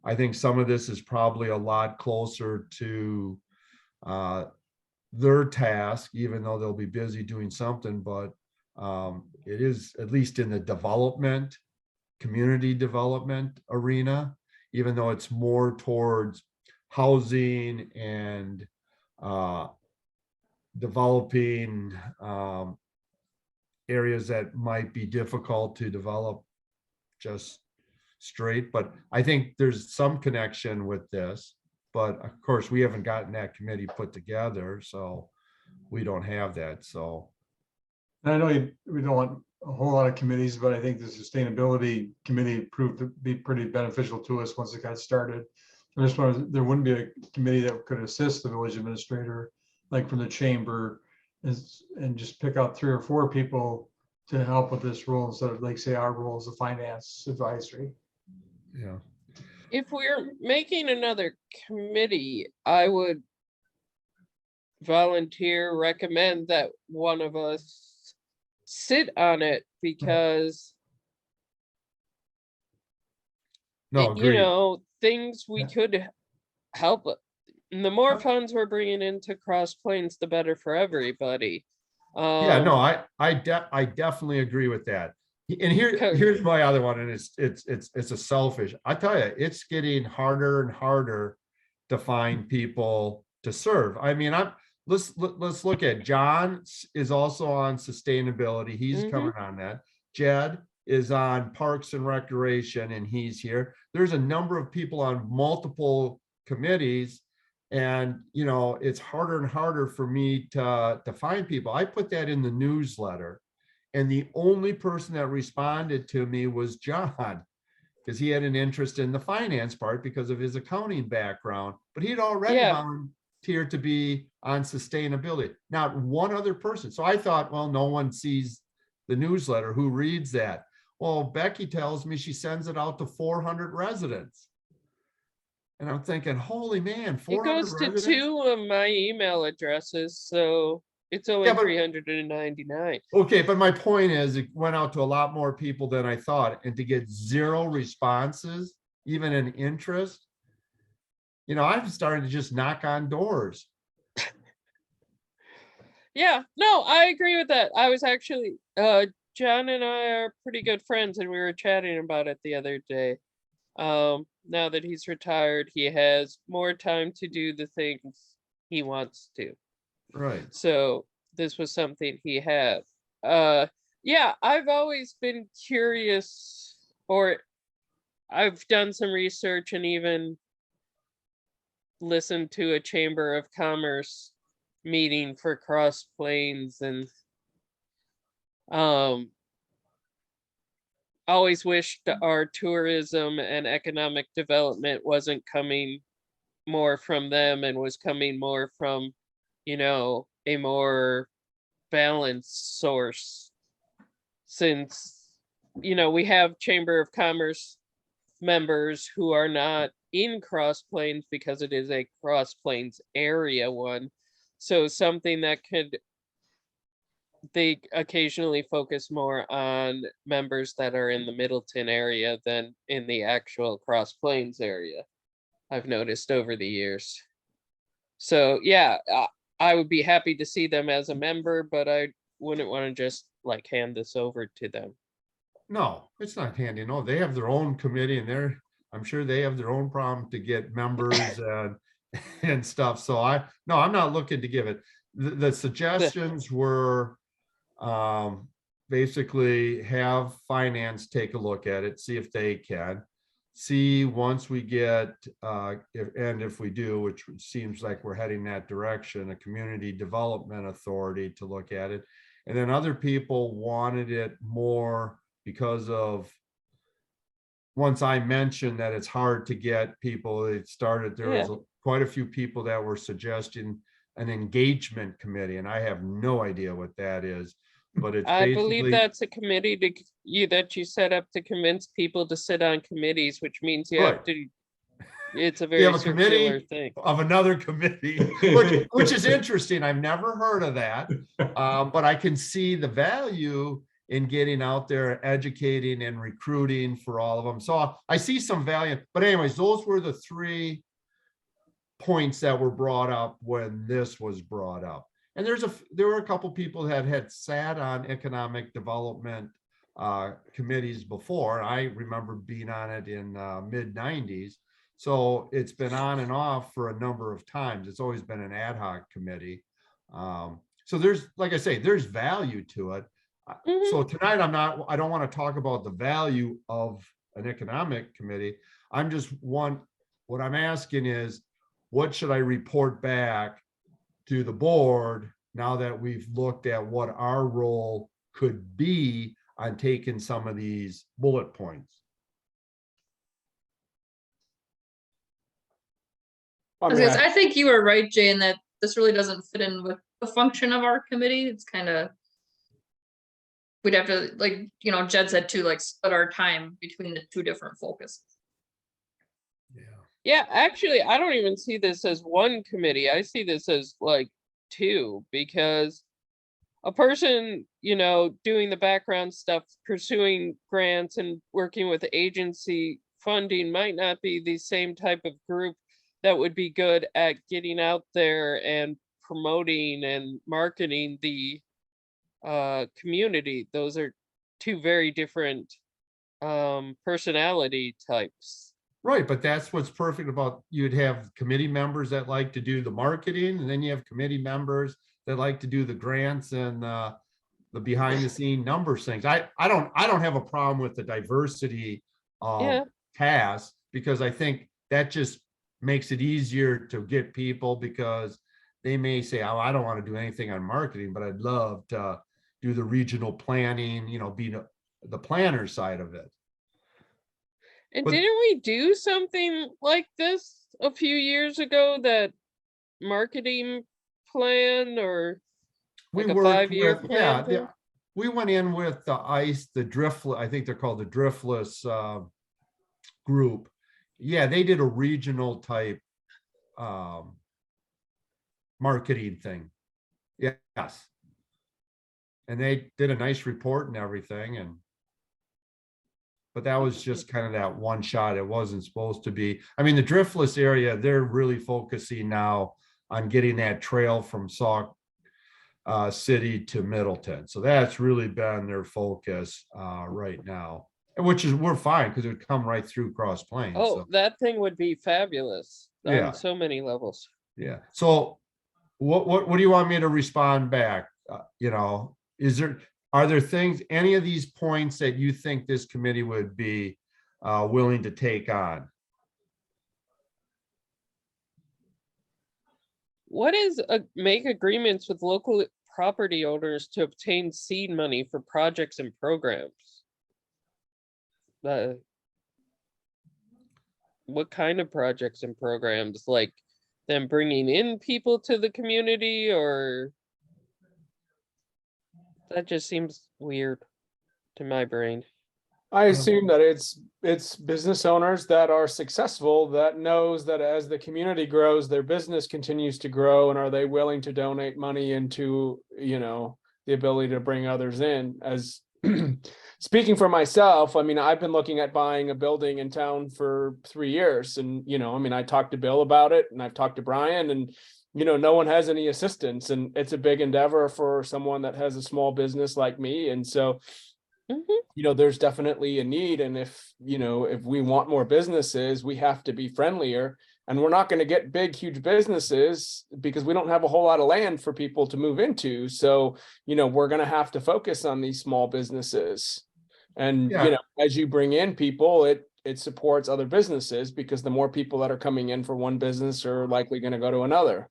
I think some of this is probably a lot closer to their task, even though they'll be busy doing something, but it is at least in the community development arena, even though it's more towards housing and developing areas that might be difficult to develop just straight. But I think there's some connection with this, but of course we haven't gotten that committee put together, so we don't have that. So And I know we don't want a whole lot of committees, but I think the sustainability committee proved to be pretty beneficial to us once it got started. I just wanted, there wouldn't be a committee that could assist the village administrator, like from the chamber, and just pick out 3 or 4 people to help with this role instead of, like, say, our role as a finance advisory. yeah. If we're making another committee, I would recommend that one of us sit on it, because No, agree. things we Yeah. could help with. And the more funds we're bringing into Cross Plains, the better for everybody. Yeah, no, I definitely agree with that. And here's my other one, and it's a selfish. I tell you, it's getting harder and harder to find people to serve. I mean, let's look at John is also on sustainability. He's coming on that. Jed is on Parks and Recreation, and he's here. There's a number of people on multiple committees. And it's harder and harder for me to find people. I put that in the newsletter, and the only person that responded to me was John, because he had an interest in the finance part because of his accounting background, but he'd already volunteered to be on sustainability. Not one other person. So I thought, well, no one sees the newsletter. Who reads that? Well, Becky tells me she sends it out to 400 residents. And I'm thinking, holy man, It 400 goes to residents? 2 of my email addresses, so it's only Yeah, but- 399. Okay, but my point is, it went out to a lot more people than I thought, and to get 0 responses, even an interest, I've started to just knock on doors. Yeah, no, I agree with that. I was actually, John and I are pretty good friends, and we were chatting about it the other day. Now that he's retired, he has more time to do the things he wants to. Right. So this was something he had. Yeah, I've always been curious, or I've done some research and even listened to a Chamber of Commerce meeting for Cross Plains, and always wished our tourism and economic development wasn't coming more from them and was coming more from, a more balanced source. Since, we have Chamber of Commerce members who are not in Cross Plains because it is a Cross Plains area one. So something that could, they occasionally focus more on members that are in the Middleton area than in the actual Cross Plains area. I've noticed over the years. So yeah, I would be happy to see them as a member, but I wouldn't want to just like hand this over to them. No, it's not handy. No, they have their own committee and I'm sure they have their own problem to get members and stuff. So no, I'm not looking to give it. The suggestions were basically have finance take a look at it, see if they can. See, once we get, if we do, which seems like we're heading that direction, a community development authority to look at it. And then other people wanted it more because of, once I mentioned that it's hard to get people, it started, there was quite a few people that were suggesting an engagement committee, and I have no idea what that is. But it's I believe basically, that's a committee that you set up to convince people to sit on committees, which means you have Right. to, it's a you very have a circular committee thing. of another committee, which is interesting. I've never heard of that. But I can see the value in getting out there, educating and recruiting for all of them. So I see some value. But anyways, those were the 3 points that were brought up when this was brought up. And there were a couple people that had sat on economic development committees before. I remember being on it in mid-90s. So it's been on and off for a number of times. It's always been an ad hoc committee. So there's, like I say, there's value to it. So tonight I don't want to talk about the value of an economic committee. What I'm asking is, what should I report back to the board now that we've looked at what our role could be on taking some of these bullet points? I think you were right, Jay, in that this really doesn't fit in with the function of our committee. It's kind of, we'd have to, like, Jed said too, like split our time between the 2 different focuses. Yeah, actually, I don't even see this as one committee. I see this as like 2, because a person, doing the background stuff, pursuing grants and working with agency funding might not be the same type of group that would be good at getting out there and promoting and marketing the community. Those are 2 very different personality types. Right, but that's what's perfect about, you'd have committee members that like to do the marketing, and then you have committee members that like to do the grants and the behind the scene numbers things. I don't have a problem with the diversity of tasks, because I think that just makes it easier to get people, because they may say, oh, I don't want to do anything on marketing, but I'd love to do the regional planning, be the planner side of it. And But- didn't we do something like this a few years ago, that marketing plan, or We like a worked 5-year with, plan thing? we went in with the driftless, I think they're called the driftless group. Yeah, they did a regional type marketing thing. Yes. And they did a nice report and everything, but that was just kind of that one shot. It wasn't supposed to be. I mean, the driftless area, they're really focusing now on getting that trail from Sauk City to Middleton. So that's really been their focus right now, which is, we're fine, because it would come right through Cross Plains. Oh, So, that thing would be fabulous Yeah. on so many levels. yeah. So what do you want me to respond back? Are there things, any of these points that you think this committee would be willing to take on? What is make agreements with local property owners to obtain seed money for projects and programs? What kind of projects and programs? Like them bringing in people to the community, or that just seems weird to my brain. I assume that it's business owners that are successful that knows that as the community grows, their business continues to grow, and are they willing to donate money into, you know, the ability to bring others in. As speaking for myself, I mean, I've been looking at buying a building in town for 3 years, and you know, I mean, I talked to Bill about it, and I've talked to Brian, and you know, no one has any assistance, and it's a big endeavor for someone that has a small business like me, and so Mhm. you know, there's definitely a need. And if, you know, if we want more businesses, we have to be friendlier. And we're not going to get big, huge businesses because we don't have a whole lot of land for people to move into. So, you know, we're going to have to focus on these small businesses. And, Yeah. you know, as you bring in people, it supports other businesses because the more people that are coming in for one business are likely going to go to another.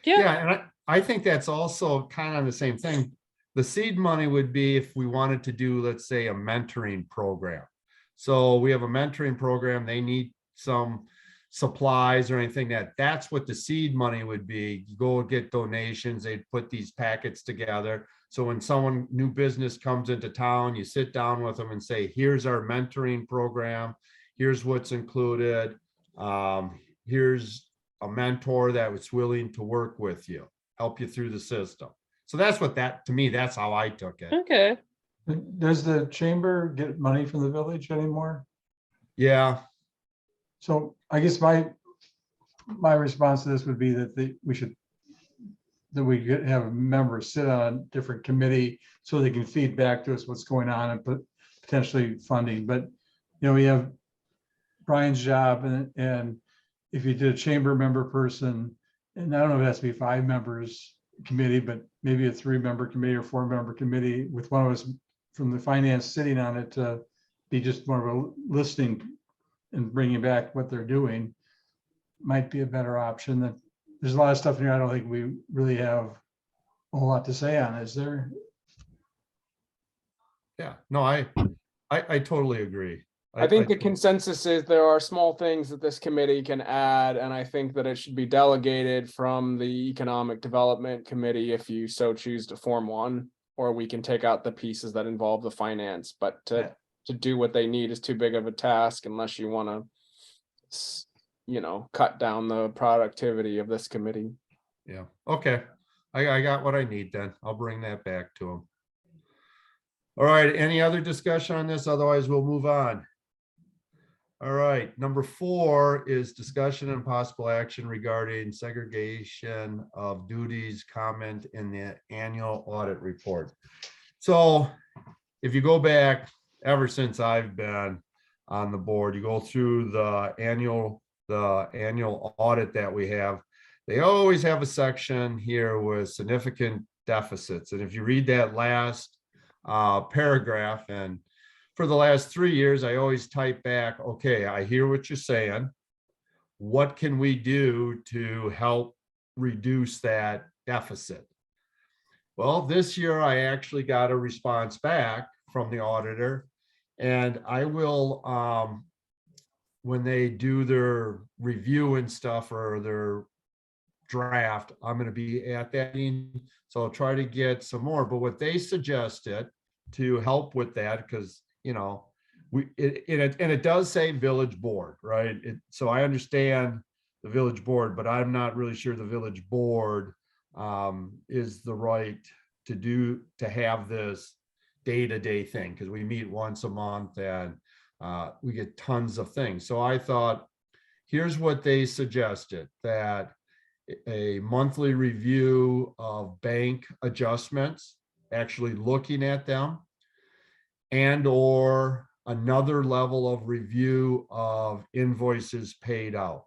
Yeah. Yeah, and I think that's also kind of the same thing. The seed money would be if we wanted to do, let's say, a mentoring program. So we have a mentoring program, they need some supplies or anything that's what the seed money would be. You go get donations, they'd put these packets together. So when someone new business comes into town, you sit down with them and say, here's our mentoring program, here's what's included. Here's a mentor that was willing to work with you, help you through the system. So that's what that, to me, that's how I took it. Okay. Does the chamber get money from the village anymore? Yeah, So I guess my response to this would be that we could have members sit on a different committee so they can feed back to us what's going on and put potentially funding. But, you know, we have Brian's job and if you did a chamber member person, and I don't know if it has to be 5 members committee, but maybe a 3-member committee or 4-member committee with one of us from the finance sitting on it to be just more of a listening and bringing back what they're doing might be a better option. That there's a lot of stuff here I don't think we really have a whole lot to say on, is there? yeah, no, I totally agree. I think the consensus is there are small things that this committee can add, and I think that it should be delegated from the Economic Development Committee if you so choose to form one, or we can take out the pieces that involve the finance, but to do what they need is too big of a task unless you want to, you know, cut down the productivity of this committee. Yeah, okay. I got what I need then. I'll bring that back to them. All right, any other discussion on this? Otherwise, we'll move on. All right, number 4 is discussion and possible action regarding segregation of duties comment in the annual audit report. So if you go back, ever since I've been on the board, you go through the annual audit that we have, they always have a section here with significant deficits. And if you read that last paragraph, and for the last 3 years, I always type back, okay, I hear what you're saying. What can we do to help reduce that deficit? Well, this year I actually got a response back from the auditor, and I will, when they do their review and stuff or their draft, I'm going to be at that meeting, so I'll try to get some more. But what they suggested to help with that, because you know, it does say village board, right? So I understand the village board, but I'm not really sure the village board is the right to have this day-to-day thing, because we meet once a month and we get tons of things. So I thought, here's what they suggested, that a monthly review of bank adjustments, actually looking at them, and or another level of review of invoices paid out.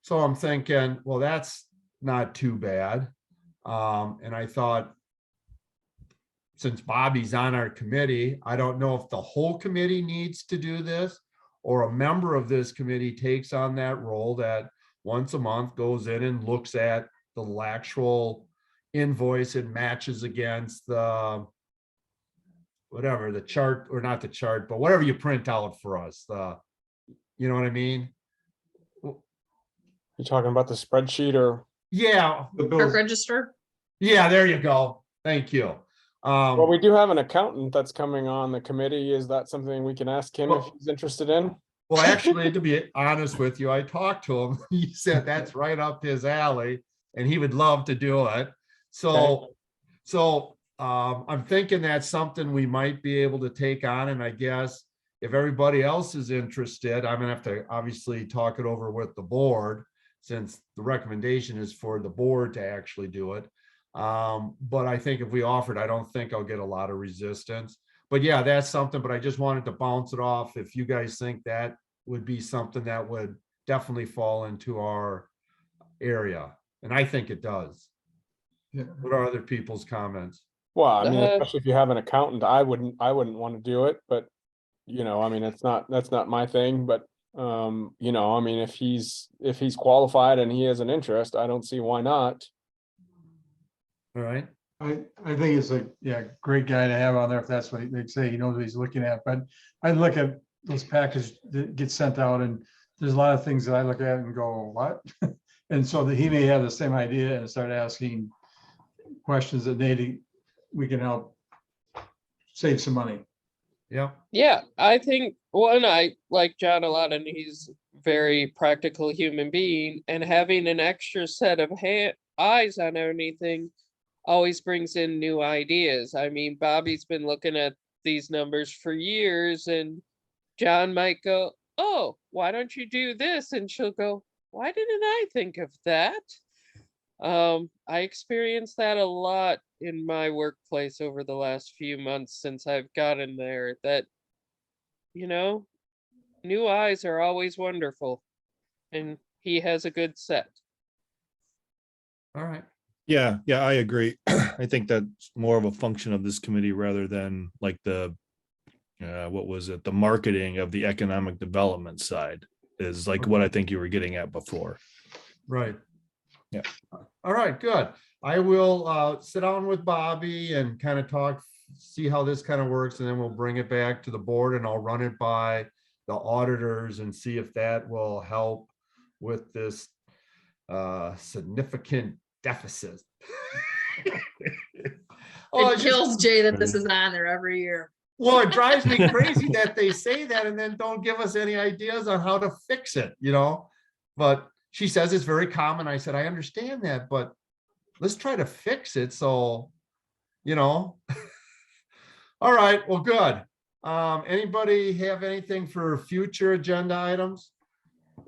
So I'm thinking, well, that's not too bad. And I thought, since Bobby's on our committee, I don't know if the whole committee needs to do this, or a member of this committee takes on that role, that once a month goes in and looks at the actual invoice and matches against the whatever, the chart, or not the chart, but whatever you print out for us, you know what I mean? You're talking about the spreadsheet or? Yeah, The Clerk bills, register. yeah, there you go. Thank you. Well, we do have an accountant that's coming on the committee. Is that something we can ask him if Well- he's interested in? Well, actually, to be honest with you, I talked to him. He said that's right up his alley and he would love to do it. So I'm thinking that's something we might be able to take on. And I guess if everybody else is interested, I'm gonna have to obviously talk it over with the board, since the recommendation is for the board to actually do it. But I think if we offered, I don't think I'll get a lot of resistance. But yeah, that's something, but I just wanted to bounce it off. If you guys think that would be something that would definitely fall into our area, and I think it does. Yeah. What are other people's comments? Well, I mean, Uh, especially if you have an accountant, I wouldn't want to do it, but I mean, that's not my thing, but I mean, if he's qualified and he has an interest, I don't see why not. All right, I think it's a, great guy to have on there if that's what they'd say, he knows what he's looking at, but I look at those packages that get sent out and there's a lot of things that I look at and go, what? And so that he may have the same idea and start asking questions that we can help save some money. yeah, Yeah, I think one, I like John a lot, and he's very practical human being, and having an extra set of eyes on anything always brings in new ideas. I mean, Bobby's been looking at these numbers for years, and John might go, "Oh, why don't you do this?" And she'll go, "Why didn't I think of that?" I experienced that a lot in my workplace over the last few months since I've gotten there, that, new eyes are always wonderful, and he has a good set. all right. Yeah, I agree. I think that's more of a function of this committee rather than like the what was it, the marketing of the economic development side is like what I think you were getting at before. Right. Yeah. All right, good. I will sit down with Bobby and kind of talk, see how this kind of works, and then we'll bring it back to the board and I'll run it by the auditors and see if that will help with this significant deficit. Oh, It it's just- kills Jay that this is on there every year. well, it drives me crazy that they say that and then don't give us any ideas on how to fix it, But she says it's very common. I said, I understand that, but let's try to fix it. So, all right, well, good. Anybody have anything for future agenda items?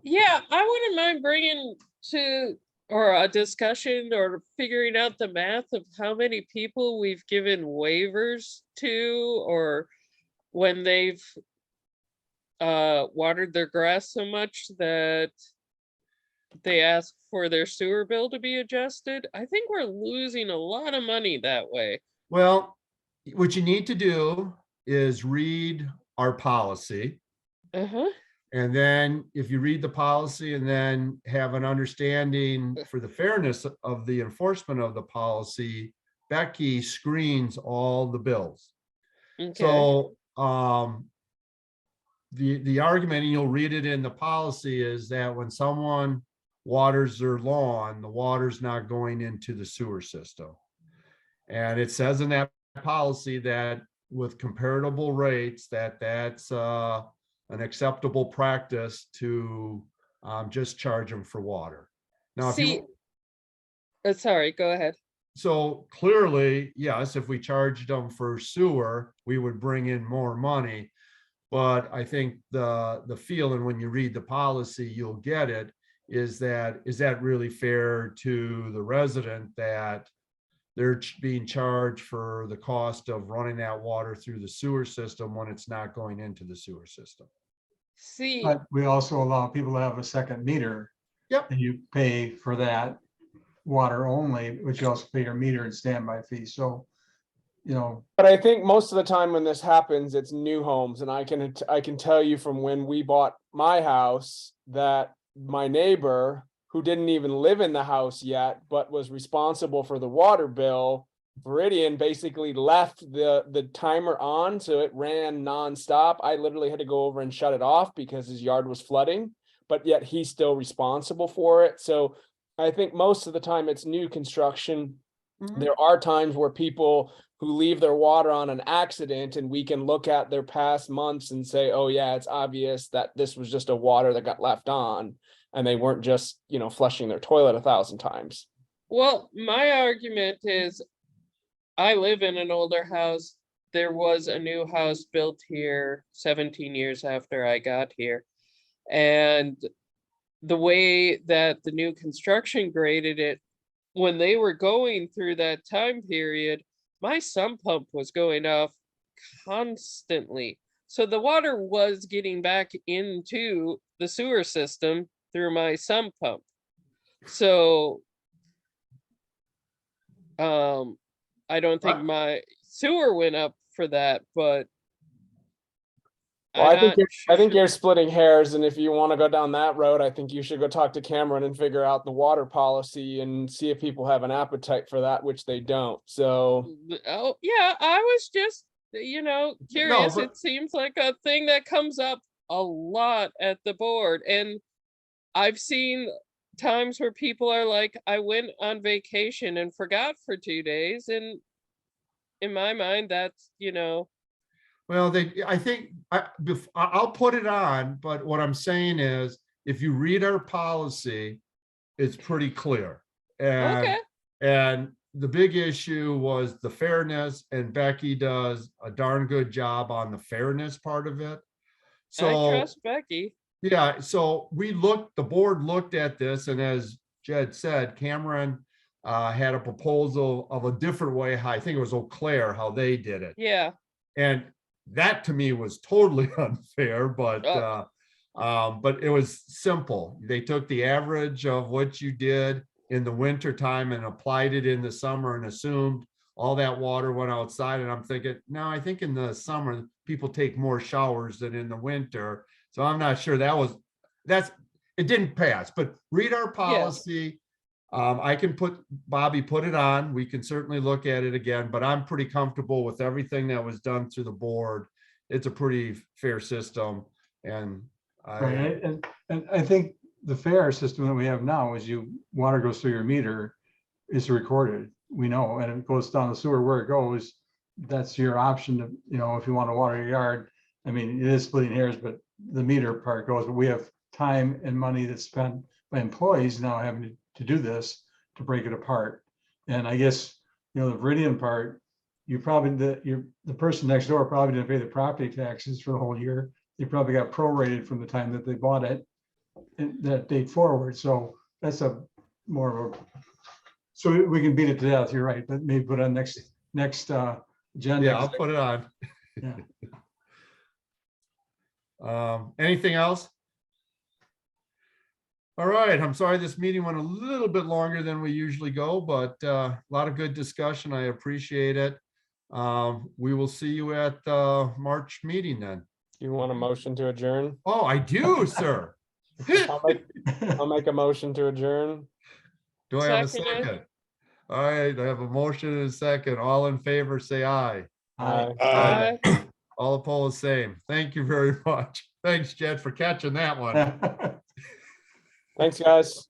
Yeah, I wouldn't mind bringing to, or a discussion or figuring out the math of how many people we've given waivers to, or when they've watered their grass so much that they ask for their sewer bill to be adjusted. I think we're losing a lot of money that way. Well, what you need to do is read our policy. Uh-huh. And then if you read the policy and then have an understanding for the fairness of the enforcement of the policy, Becky screens all the bills. Okay. So the argument, and you'll read it in the policy, is that when someone waters their lawn, the water's not going into the sewer system. And it says in that policy that with comparable rates, that's an acceptable practice to just charge them for water. Now, if See, you, sorry, go ahead. so clearly, yes, if we charged them for sewer, we would bring in more money. But I think the feeling when you read the policy, you'll get it, is that really fair to the resident that they're being charged for the cost of running that water through the sewer system when it's not going into the sewer system? See, But we also allow people to have a second meter. Yep. And you pay for that water only, but you also pay your meter and standby fee. So, But I think most of the time when this happens, it's new homes, and I can tell you from when we bought my house that my neighbor, who didn't even live in the house yet, but was responsible for the water bill, Viridian basically left the timer on, so it ran nonstop. I literally had to go over and shut it off because his yard was flooding, but yet he's still responsible for it. So I think most of the time it's new construction. Mhm. There are times where people who leave their water on an accident, and we can look at their past months and say, oh yeah, it's obvious that this was just a water that got left on and they weren't just, flushing their toilet 1,000 times. Well, my argument is I live in an older house. There was a new house built here 17 years after I got here. And the way that the new construction graded it, when they were going through that time period, my sump pump was going off constantly. So the water was getting back into the sewer system through my sump pump. So I don't think my sewer went up for that, but Well, I'm I think not I think sure. you're splitting hairs, and if you want to go down that road, I think you should go talk to Cameron and figure out the water policy and see if people have an appetite for that, which they don't. So Oh, yeah, I was just, curious. but- It seems like a thing that comes up a lot at the board. And I've seen times where people are like, I went on vacation and forgot for 2 days. And in my mind, that's, Well, I think, I'll put it on, but what I'm saying is, if you read our policy, it's pretty clear. okay. And the big issue was the fairness, and Becky does a darn good job on the fairness part of it. I So, trust Becky. yeah, so the board looked at this, and as Jed said, Cameron had a proposal of a different way, I think it was Eau Claire, how they did it. Yeah. And that to me was totally unfair, but it was simple. They took the average of what you did in the winter time and applied it in the summer and assumed all that water went outside. And I'm thinking, no, I think in the summer, people take more showers than in the winter. So I'm not sure it didn't pass, but read our policy. I can Bobby put it on. We can certainly look at it again, but I'm pretty comfortable with everything that was done through the board. It's a pretty fair system, and Right, and I think the fair system that we have now is water goes through your meter, is recorded, we know, and it goes down the sewer where it goes. That's your option to, if you want to water your yard. I mean, it is splitting hairs, but the meter part goes, but we have time and money that's spent by employees now having to do this, to break it apart. And I guess, the Viridian part, the person next door probably didn't pay the property taxes for the whole year. They probably got prorated from the time that they bought it and that date forward. So that's more of a, so we can beat it to death. You're right, but maybe put on next agenda. yeah, I'll put it on. Yeah. Anything else? All right, I'm sorry this meeting went a little bit longer than we usually go, but a lot of good discussion. I appreciate it. We will see you at the March meeting then. you want a motion to adjourn? Oh, I do, sir. I'll make a motion to adjourn. Do I have a Seconded. second? All right, I have a motion and a second. All in favor, say aye. Aye. Aye. All opposed, same. Thank you very much. Thanks, Jed, for catching that one. Thanks, guys.